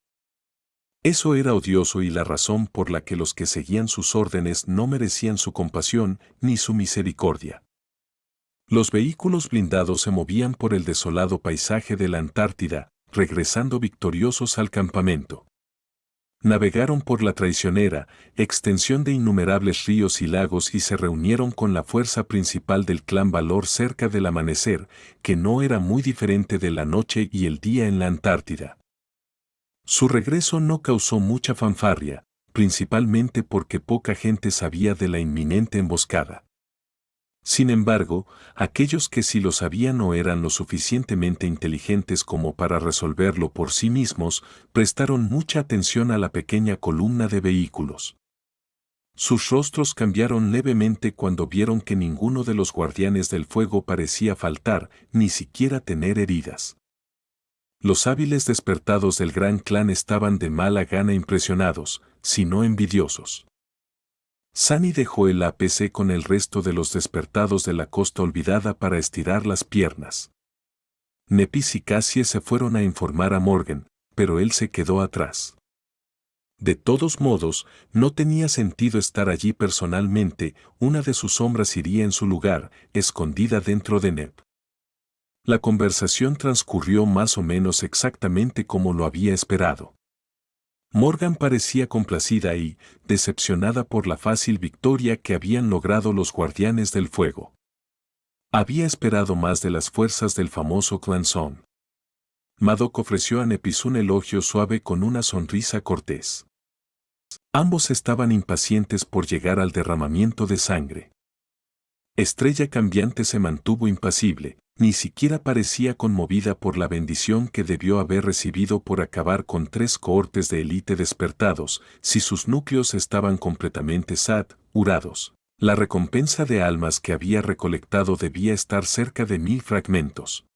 Eso era odioso y la razón por la que los que seguían sus órdenes no merecían su compasión ni su misericordia. Los vehículos blindados se movían por el desolado paisaje de la Antártida, regresando victoriosos al campamento. Navegaron por la traicionera extensión de innumerables ríos y lagos y se reunieron con la fuerza principal del clan Valor cerca del amanecer, que no era muy diferente de la noche y el día en la Antártida. Su regreso no causó mucha fanfarria, principalmente porque poca gente sabía de la inminente emboscada. Sin embargo, aquellos que sí lo sabían no eran lo suficientemente inteligentes como para resolverlo por sí mismos, prestaron mucha atención a la pequeña columna de vehículos. Sus rostros cambiaron levemente cuando vieron que ninguno de los guardianes del fuego parecía faltar, ni siquiera tener heridas. Los hábiles despertados del gran clan estaban de mala gana impresionados, si no envidiosos. Sunny dejó el APC con el resto de los despertados de la Costa Olvidada para estirar las piernas. Nepis y Cassie se fueron a informar a Morgan, pero él se quedó atrás. De todos modos, no tenía sentido estar allí personalmente, una de sus sombras iría en su lugar, escondida dentro de Nep. La conversación transcurrió más o menos exactamente como lo había esperado. Morgan parecía complacida y decepcionada por la fácil victoria que habían logrado los guardianes del fuego. Había esperado más de las fuerzas del famoso clan Son. Madoc ofreció a Nepis un elogio suave con una sonrisa cortés. Ambos estaban impacientes por llegar al derramamiento de sangre. Estrella Cambiante se mantuvo impasible, ni siquiera parecía conmovida por la bendición que debió haber recibido por acabar con 3 cohortes de élite despertados, si sus núcleos estaban completamente saturados. La recompensa de almas que había recolectado debía estar cerca de 1000 fragmentos.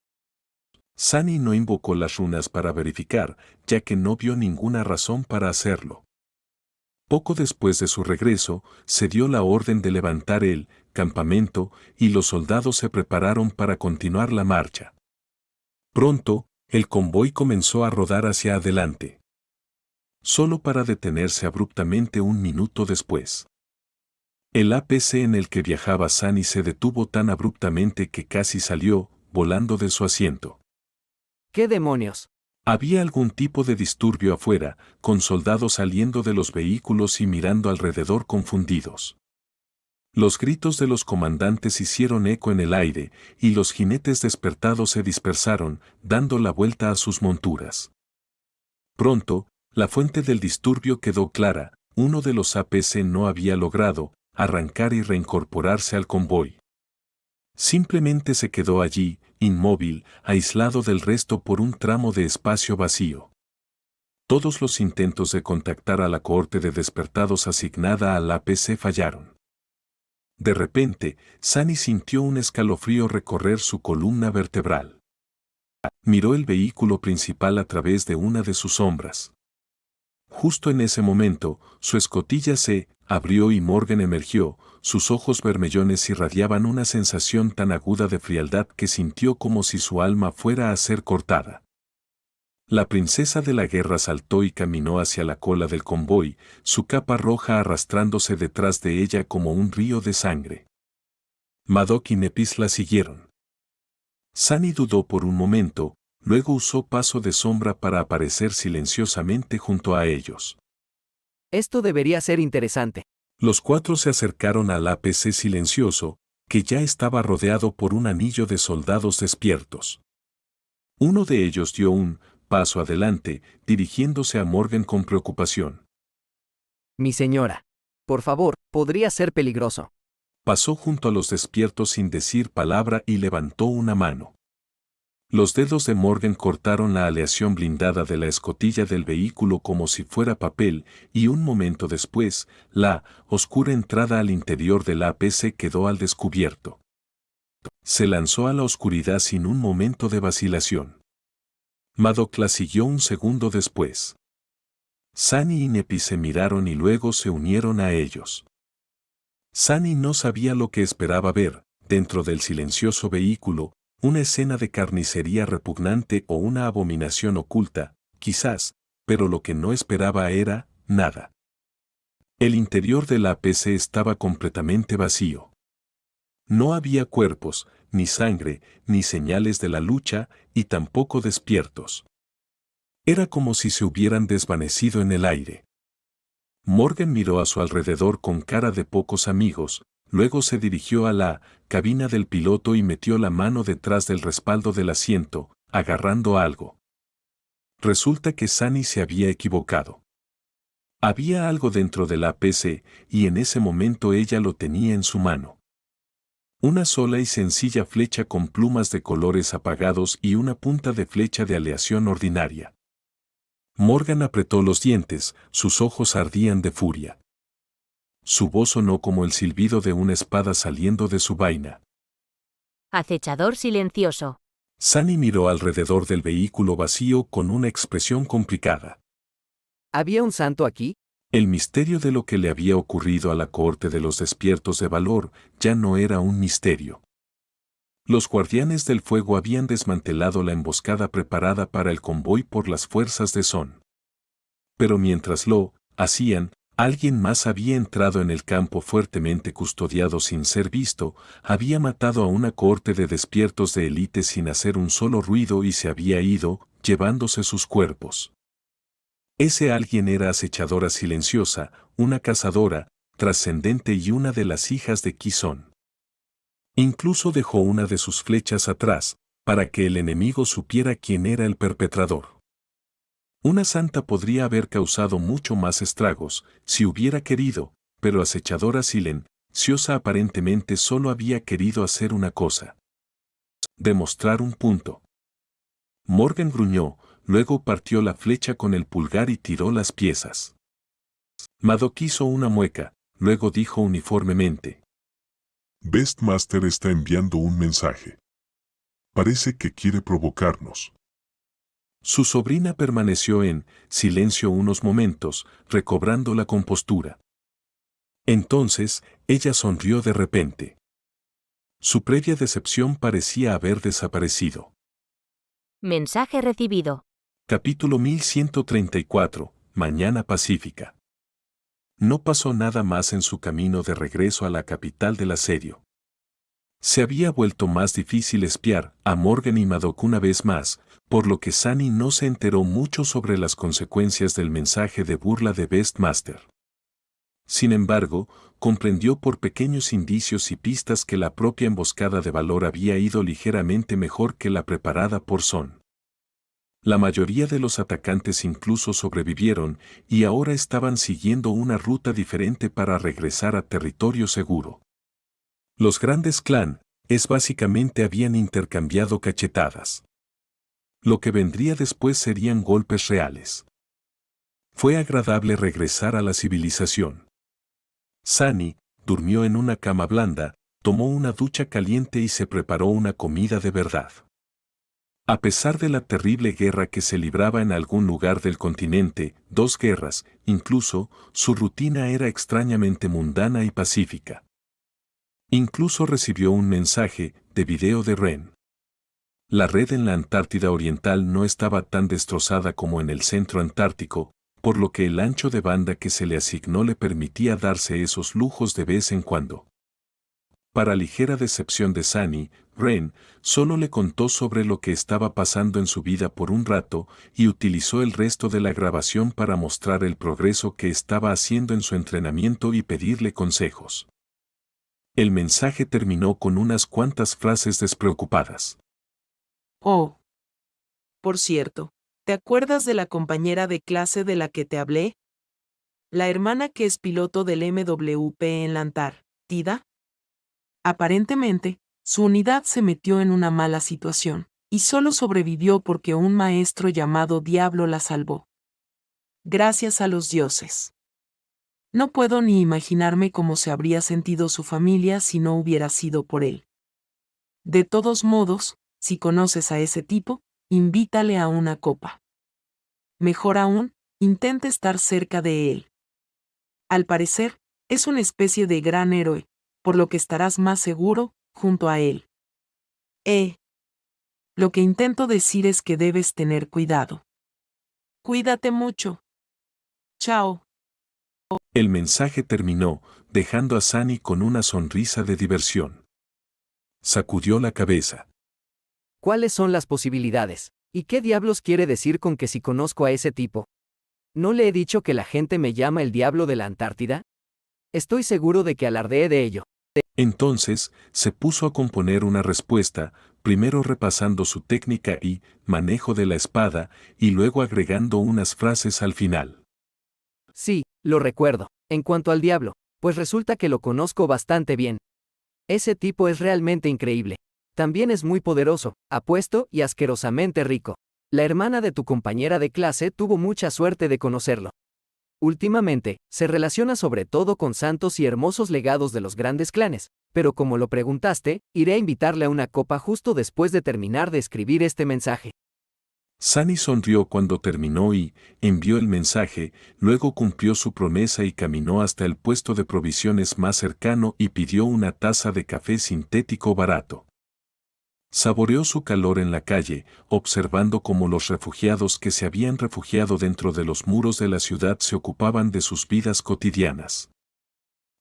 Sunny no invocó las runas para verificar, ya que no vio ninguna razón para hacerlo. Poco después de su regreso, se dio la orden de levantar el campamento y los soldados se prepararon para continuar la marcha. Pronto, el convoy comenzó a rodar hacia adelante. Solo para detenerse abruptamente un minuto después. El APC en el que viajaba Sunny se detuvo tan abruptamente que casi salió, volando de su asiento. ¿Qué demonios? Había algún tipo de disturbio afuera, con soldados saliendo de los vehículos y mirando alrededor confundidos. Los gritos de los comandantes hicieron eco en el aire, y los jinetes despertados se dispersaron, dando la vuelta a sus monturas. Pronto, la fuente del disturbio quedó clara: uno de los APC no había logrado arrancar y reincorporarse al convoy. Simplemente se quedó allí, inmóvil, aislado del resto por un tramo de espacio vacío. Todos los intentos de contactar a la cohorte de despertados asignada al APC fallaron. De repente, Sunny sintió un escalofrío recorrer su columna vertebral. Miró el vehículo principal a través de una de sus sombras. Justo en ese momento, su escotilla se abrió y Morgan emergió. Sus ojos bermellones irradiaban una sensación tan aguda de frialdad que sintió como si su alma fuera a ser cortada. La princesa de la guerra saltó y caminó hacia la cola del convoy, su capa roja arrastrándose detrás de ella como un río de sangre. Madoc y Nepis la siguieron. Sunny dudó por un momento, luego usó paso de sombra para aparecer silenciosamente junto a ellos. Esto debería ser interesante. Los 4 se acercaron al APC silencioso, que ya estaba rodeado por un anillo de soldados despiertos. Uno de ellos dio un paso adelante, dirigiéndose a Morgan con preocupación. Mi señora. Por favor, podría ser peligroso. Pasó junto a los despiertos sin decir palabra y levantó una mano. Los dedos de Morgan cortaron la aleación blindada de la escotilla del vehículo como si fuera papel, y un momento después, la oscura entrada al interior del APC quedó al descubierto. Se lanzó a la oscuridad sin un momento de vacilación. Madoc la siguió un segundo después. Sunny y Nepis se miraron y luego se unieron a ellos. Sunny no sabía lo que esperaba ver, dentro del silencioso vehículo, una escena de carnicería repugnante o una abominación oculta, quizás, pero lo que no esperaba era nada. El interior del APC estaba completamente vacío. No había cuerpos, ni sangre, ni señales de la lucha, y tampoco despiertos. Era como si se hubieran desvanecido en el aire. Morgan miró a su alrededor con cara de pocos amigos, luego se dirigió a la cabina del piloto y metió la mano detrás del respaldo del asiento, agarrando algo. Resulta que Sunny se había equivocado. Había algo dentro del APC, y en ese momento ella lo tenía en su mano. Una sola y sencilla flecha con plumas de colores apagados y una punta de flecha de aleación ordinaria. Morgan apretó los dientes, sus ojos ardían de furia. Su voz sonó como el silbido de una espada saliendo de su vaina. Acechador silencioso. Sunny miró alrededor del vehículo vacío con una expresión complicada. ¿Había un santo aquí? El misterio de lo que le había ocurrido a la cohorte de los despiertos de valor ya no era un misterio. Los guardianes del fuego habían desmantelado la emboscada preparada para el convoy por las fuerzas de Son. Pero mientras lo hacían, alguien más había entrado en el campo fuertemente custodiado sin ser visto, había matado a una cohorte de despiertos de élite sin hacer un solo ruido y se había ido, llevándose sus cuerpos. Ese alguien era acechadora silenciosa, una cazadora, trascendente y una de las hijas de Kison. Incluso dejó una de sus flechas atrás, para que el enemigo supiera quién era el perpetrador. Una santa podría haber causado mucho más estragos, si hubiera querido, pero acechadora Silen Siosa aparentemente solo había querido hacer una cosa: demostrar un punto. Morgan gruñó, luego partió la flecha con el pulgar y tiró las piezas. Madoc hizo una mueca, luego dijo uniformemente: Beastmaster está enviando un mensaje. Parece que quiere provocarnos. Su sobrina permaneció en silencio unos momentos, recobrando la compostura. Entonces, ella sonrió de repente. Su previa decepción parecía haber desaparecido. Mensaje recibido. Capítulo 1134, Mañana Pacífica. No pasó nada más en su camino de regreso a la capital del asedio. Se había vuelto más difícil espiar a Morgan y Madoc una vez más, por lo que Sunny no se enteró mucho sobre las consecuencias del mensaje de burla de Beastmaster. Sin embargo, comprendió por pequeños indicios y pistas que la propia emboscada de Valor había ido ligeramente mejor que la preparada por Son. La mayoría de los atacantes incluso sobrevivieron y ahora estaban siguiendo una ruta diferente para regresar a territorio seguro. Los grandes clanes básicamente habían intercambiado cachetadas. Lo que vendría después serían golpes reales. Fue agradable regresar a la civilización. Sunny durmió en una cama blanda, tomó una ducha caliente y se preparó una comida de verdad. A pesar de la terrible guerra que se libraba en algún lugar del continente, 2 guerras, incluso, su rutina era extrañamente mundana y pacífica. Incluso recibió un mensaje de video de Ren. La red en la Antártida Oriental no estaba tan destrozada como en el centro antártico, por lo que el ancho de banda que se le asignó le permitía darse esos lujos de vez en cuando. Para ligera decepción de Sunny, Ren solo le contó sobre lo que estaba pasando en su vida por un rato y utilizó el resto de la grabación para mostrar el progreso que estaba haciendo en su entrenamiento y pedirle consejos. El mensaje terminó con unas cuantas frases despreocupadas. Oh. Por cierto, ¿te acuerdas de la compañera de clase de la que te hablé? La hermana que es piloto del MWP en la Antártida. Aparentemente, su unidad se metió en una mala situación, y solo sobrevivió porque un maestro llamado Diablo la salvó. Gracias a los dioses. No puedo ni imaginarme cómo se habría sentido su familia si no hubiera sido por él. De todos modos, si conoces a ese tipo, invítale a una copa. Mejor aún, intenta estar cerca de él. Al parecer, es una especie de gran héroe, por lo que estarás más seguro, junto a él. Lo que intento decir es que debes tener cuidado. Cuídate mucho. Chao. El mensaje terminó, dejando a Sunny con una sonrisa de diversión. Sacudió la cabeza. ¿Cuáles son las posibilidades? ¿Y qué diablos quiere decir con que si conozco a ese tipo? ¿No le he dicho que la gente me llama el diablo de la Antártida? Estoy seguro de que alardeé de ello. Entonces, se puso a componer una respuesta, primero repasando su técnica y manejo de la espada, y luego agregando unas frases al final. Sí, lo recuerdo. En cuanto al diablo, pues resulta que lo conozco bastante bien. Ese tipo es realmente increíble. También es muy poderoso, apuesto y asquerosamente rico. La hermana de tu compañera de clase tuvo mucha suerte de conocerlo. Últimamente, se relaciona sobre todo con santos y hermosos legados de los grandes clanes, pero como lo preguntaste, iré a invitarle a una copa justo después de terminar de escribir este mensaje. Sunny sonrió cuando terminó y envió el mensaje, luego cumplió su promesa y caminó hasta el puesto de provisiones más cercano y pidió una taza de café sintético barato. Saboreó su calor en la calle, observando cómo los refugiados que se habían refugiado dentro de los muros de la ciudad se ocupaban de sus vidas cotidianas.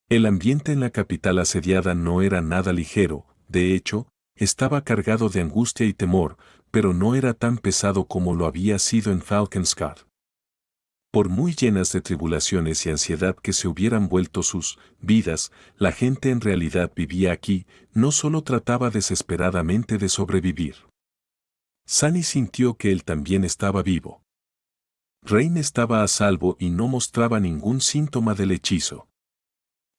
El ambiente en la capital asediada no era nada ligero, de hecho, estaba cargado de angustia y temor, pero no era tan pesado como lo había sido en Falkenskar. Por muy llenas de tribulaciones y ansiedad que se hubieran vuelto sus vidas, la gente en realidad vivía aquí, no solo trataba desesperadamente de sobrevivir. Sunny sintió que él también estaba vivo. Rain estaba a salvo y no mostraba ningún síntoma del hechizo.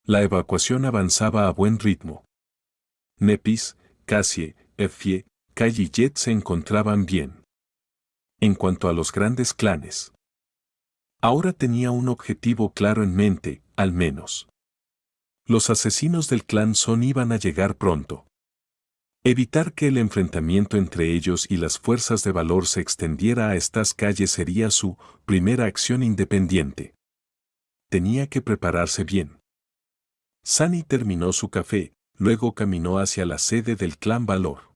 La evacuación avanzaba a buen ritmo. Nepis, Cassie, Effie, Kai y Jet se encontraban bien. En cuanto a los grandes clanes, ahora tenía un objetivo claro en mente, al menos. Los asesinos del clan Son iban a llegar pronto. Evitar que el enfrentamiento entre ellos y las fuerzas de valor se extendiera a estas calles sería su primera acción independiente. Tenía que prepararse bien. Sunny terminó su café, luego caminó hacia la sede del clan Valor.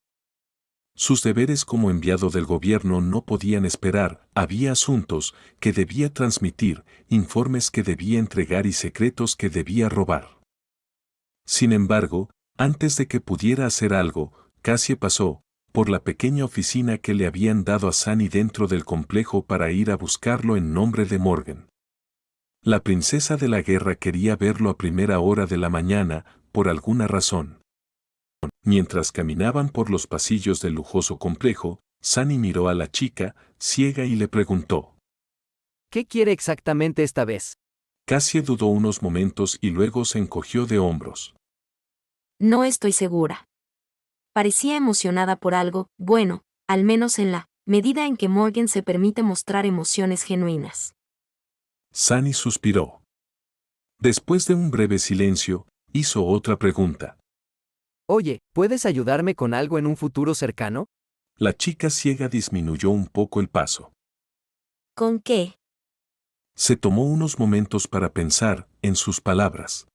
Sus deberes como enviado del gobierno no podían esperar, había asuntos que debía transmitir, informes que debía entregar y secretos que debía robar. Sin embargo, antes de que pudiera hacer algo, Cassie pasó por la pequeña oficina que le habían dado a Sunny dentro del complejo para ir a buscarlo en nombre de Morgan. La princesa de la guerra quería verlo a primera hora de la mañana, por alguna razón. Mientras caminaban por los pasillos del lujoso complejo, Sunny miró a la chica, ciega, y le preguntó: ¿Qué quiere exactamente esta vez? Cassie dudó unos momentos y luego se encogió de hombros. No estoy segura. Parecía emocionada por algo, bueno, al menos en la medida en que Morgan se permite mostrar emociones genuinas. Sunny suspiró. Después de un breve silencio, hizo otra pregunta. Oye, ¿puedes ayudarme con algo en un futuro cercano? La chica ciega disminuyó un poco el paso. ¿Con qué? Se tomó unos momentos para pensar en sus palabras.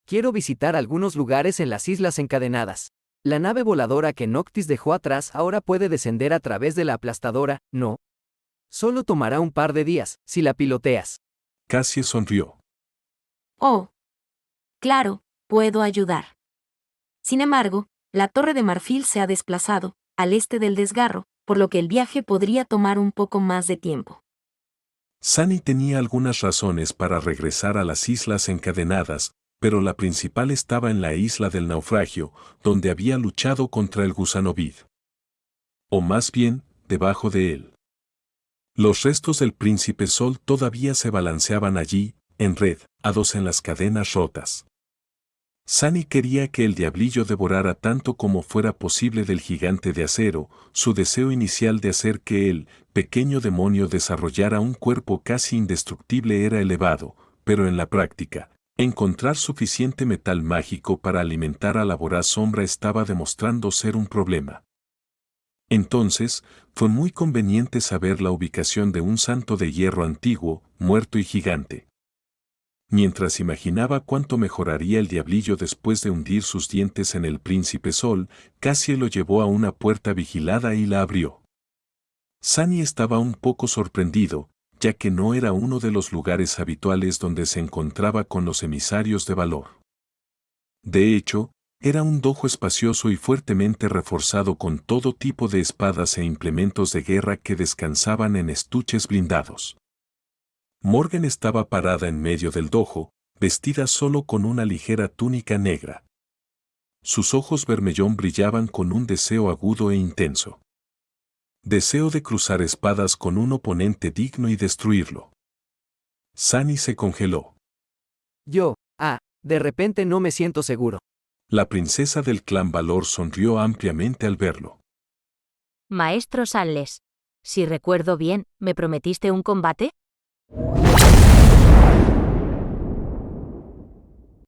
Quiero visitar algunos lugares en las Islas Encadenadas. La nave voladora que Noctis dejó atrás ahora puede descender a través de la aplastadora, ¿no? Solo tomará un par de días, si la piloteas. Cassie sonrió. Oh. Claro, puedo ayudar. Sin embargo, la Torre de Marfil se ha desplazado, al este del desgarro, por lo que el viaje podría tomar un poco más de tiempo. Sunny tenía algunas razones para regresar a las Islas Encadenadas, pero la principal estaba en la isla del naufragio, donde había luchado contra el gusano Vid. O más bien, debajo de él. Los restos del Príncipe Sol todavía se balanceaban allí, enredados en las cadenas rotas. Sunny quería que el diablillo devorara tanto como fuera posible del gigante de acero, su deseo inicial de hacer que el pequeño demonio desarrollara un cuerpo casi indestructible era elevado, pero en la práctica, encontrar suficiente metal mágico para alimentar a la voraz sombra estaba demostrando ser un problema. Entonces, fue muy conveniente saber la ubicación de un santo de hierro antiguo, muerto y gigante. Mientras imaginaba cuánto mejoraría el diablillo después de hundir sus dientes en el Príncipe Sol, Cassie lo llevó a una puerta vigilada y la abrió. Sunny estaba un poco sorprendido, ya que no era uno de los lugares habituales donde se encontraba con los emisarios de valor. De hecho, era un dojo espacioso y fuertemente reforzado con todo tipo de espadas e implementos de guerra que descansaban en estuches blindados. Morgan estaba parada en medio del dojo, vestida solo con una ligera túnica negra. Sus ojos vermellón brillaban con un deseo agudo e intenso. Deseo de cruzar espadas con un oponente digno y destruirlo. Sunny se congeló. De repente no me siento seguro. La princesa del clan Valor sonrió ampliamente al verlo. Maestro Sanles. Si recuerdo bien, ¿me prometiste un combate?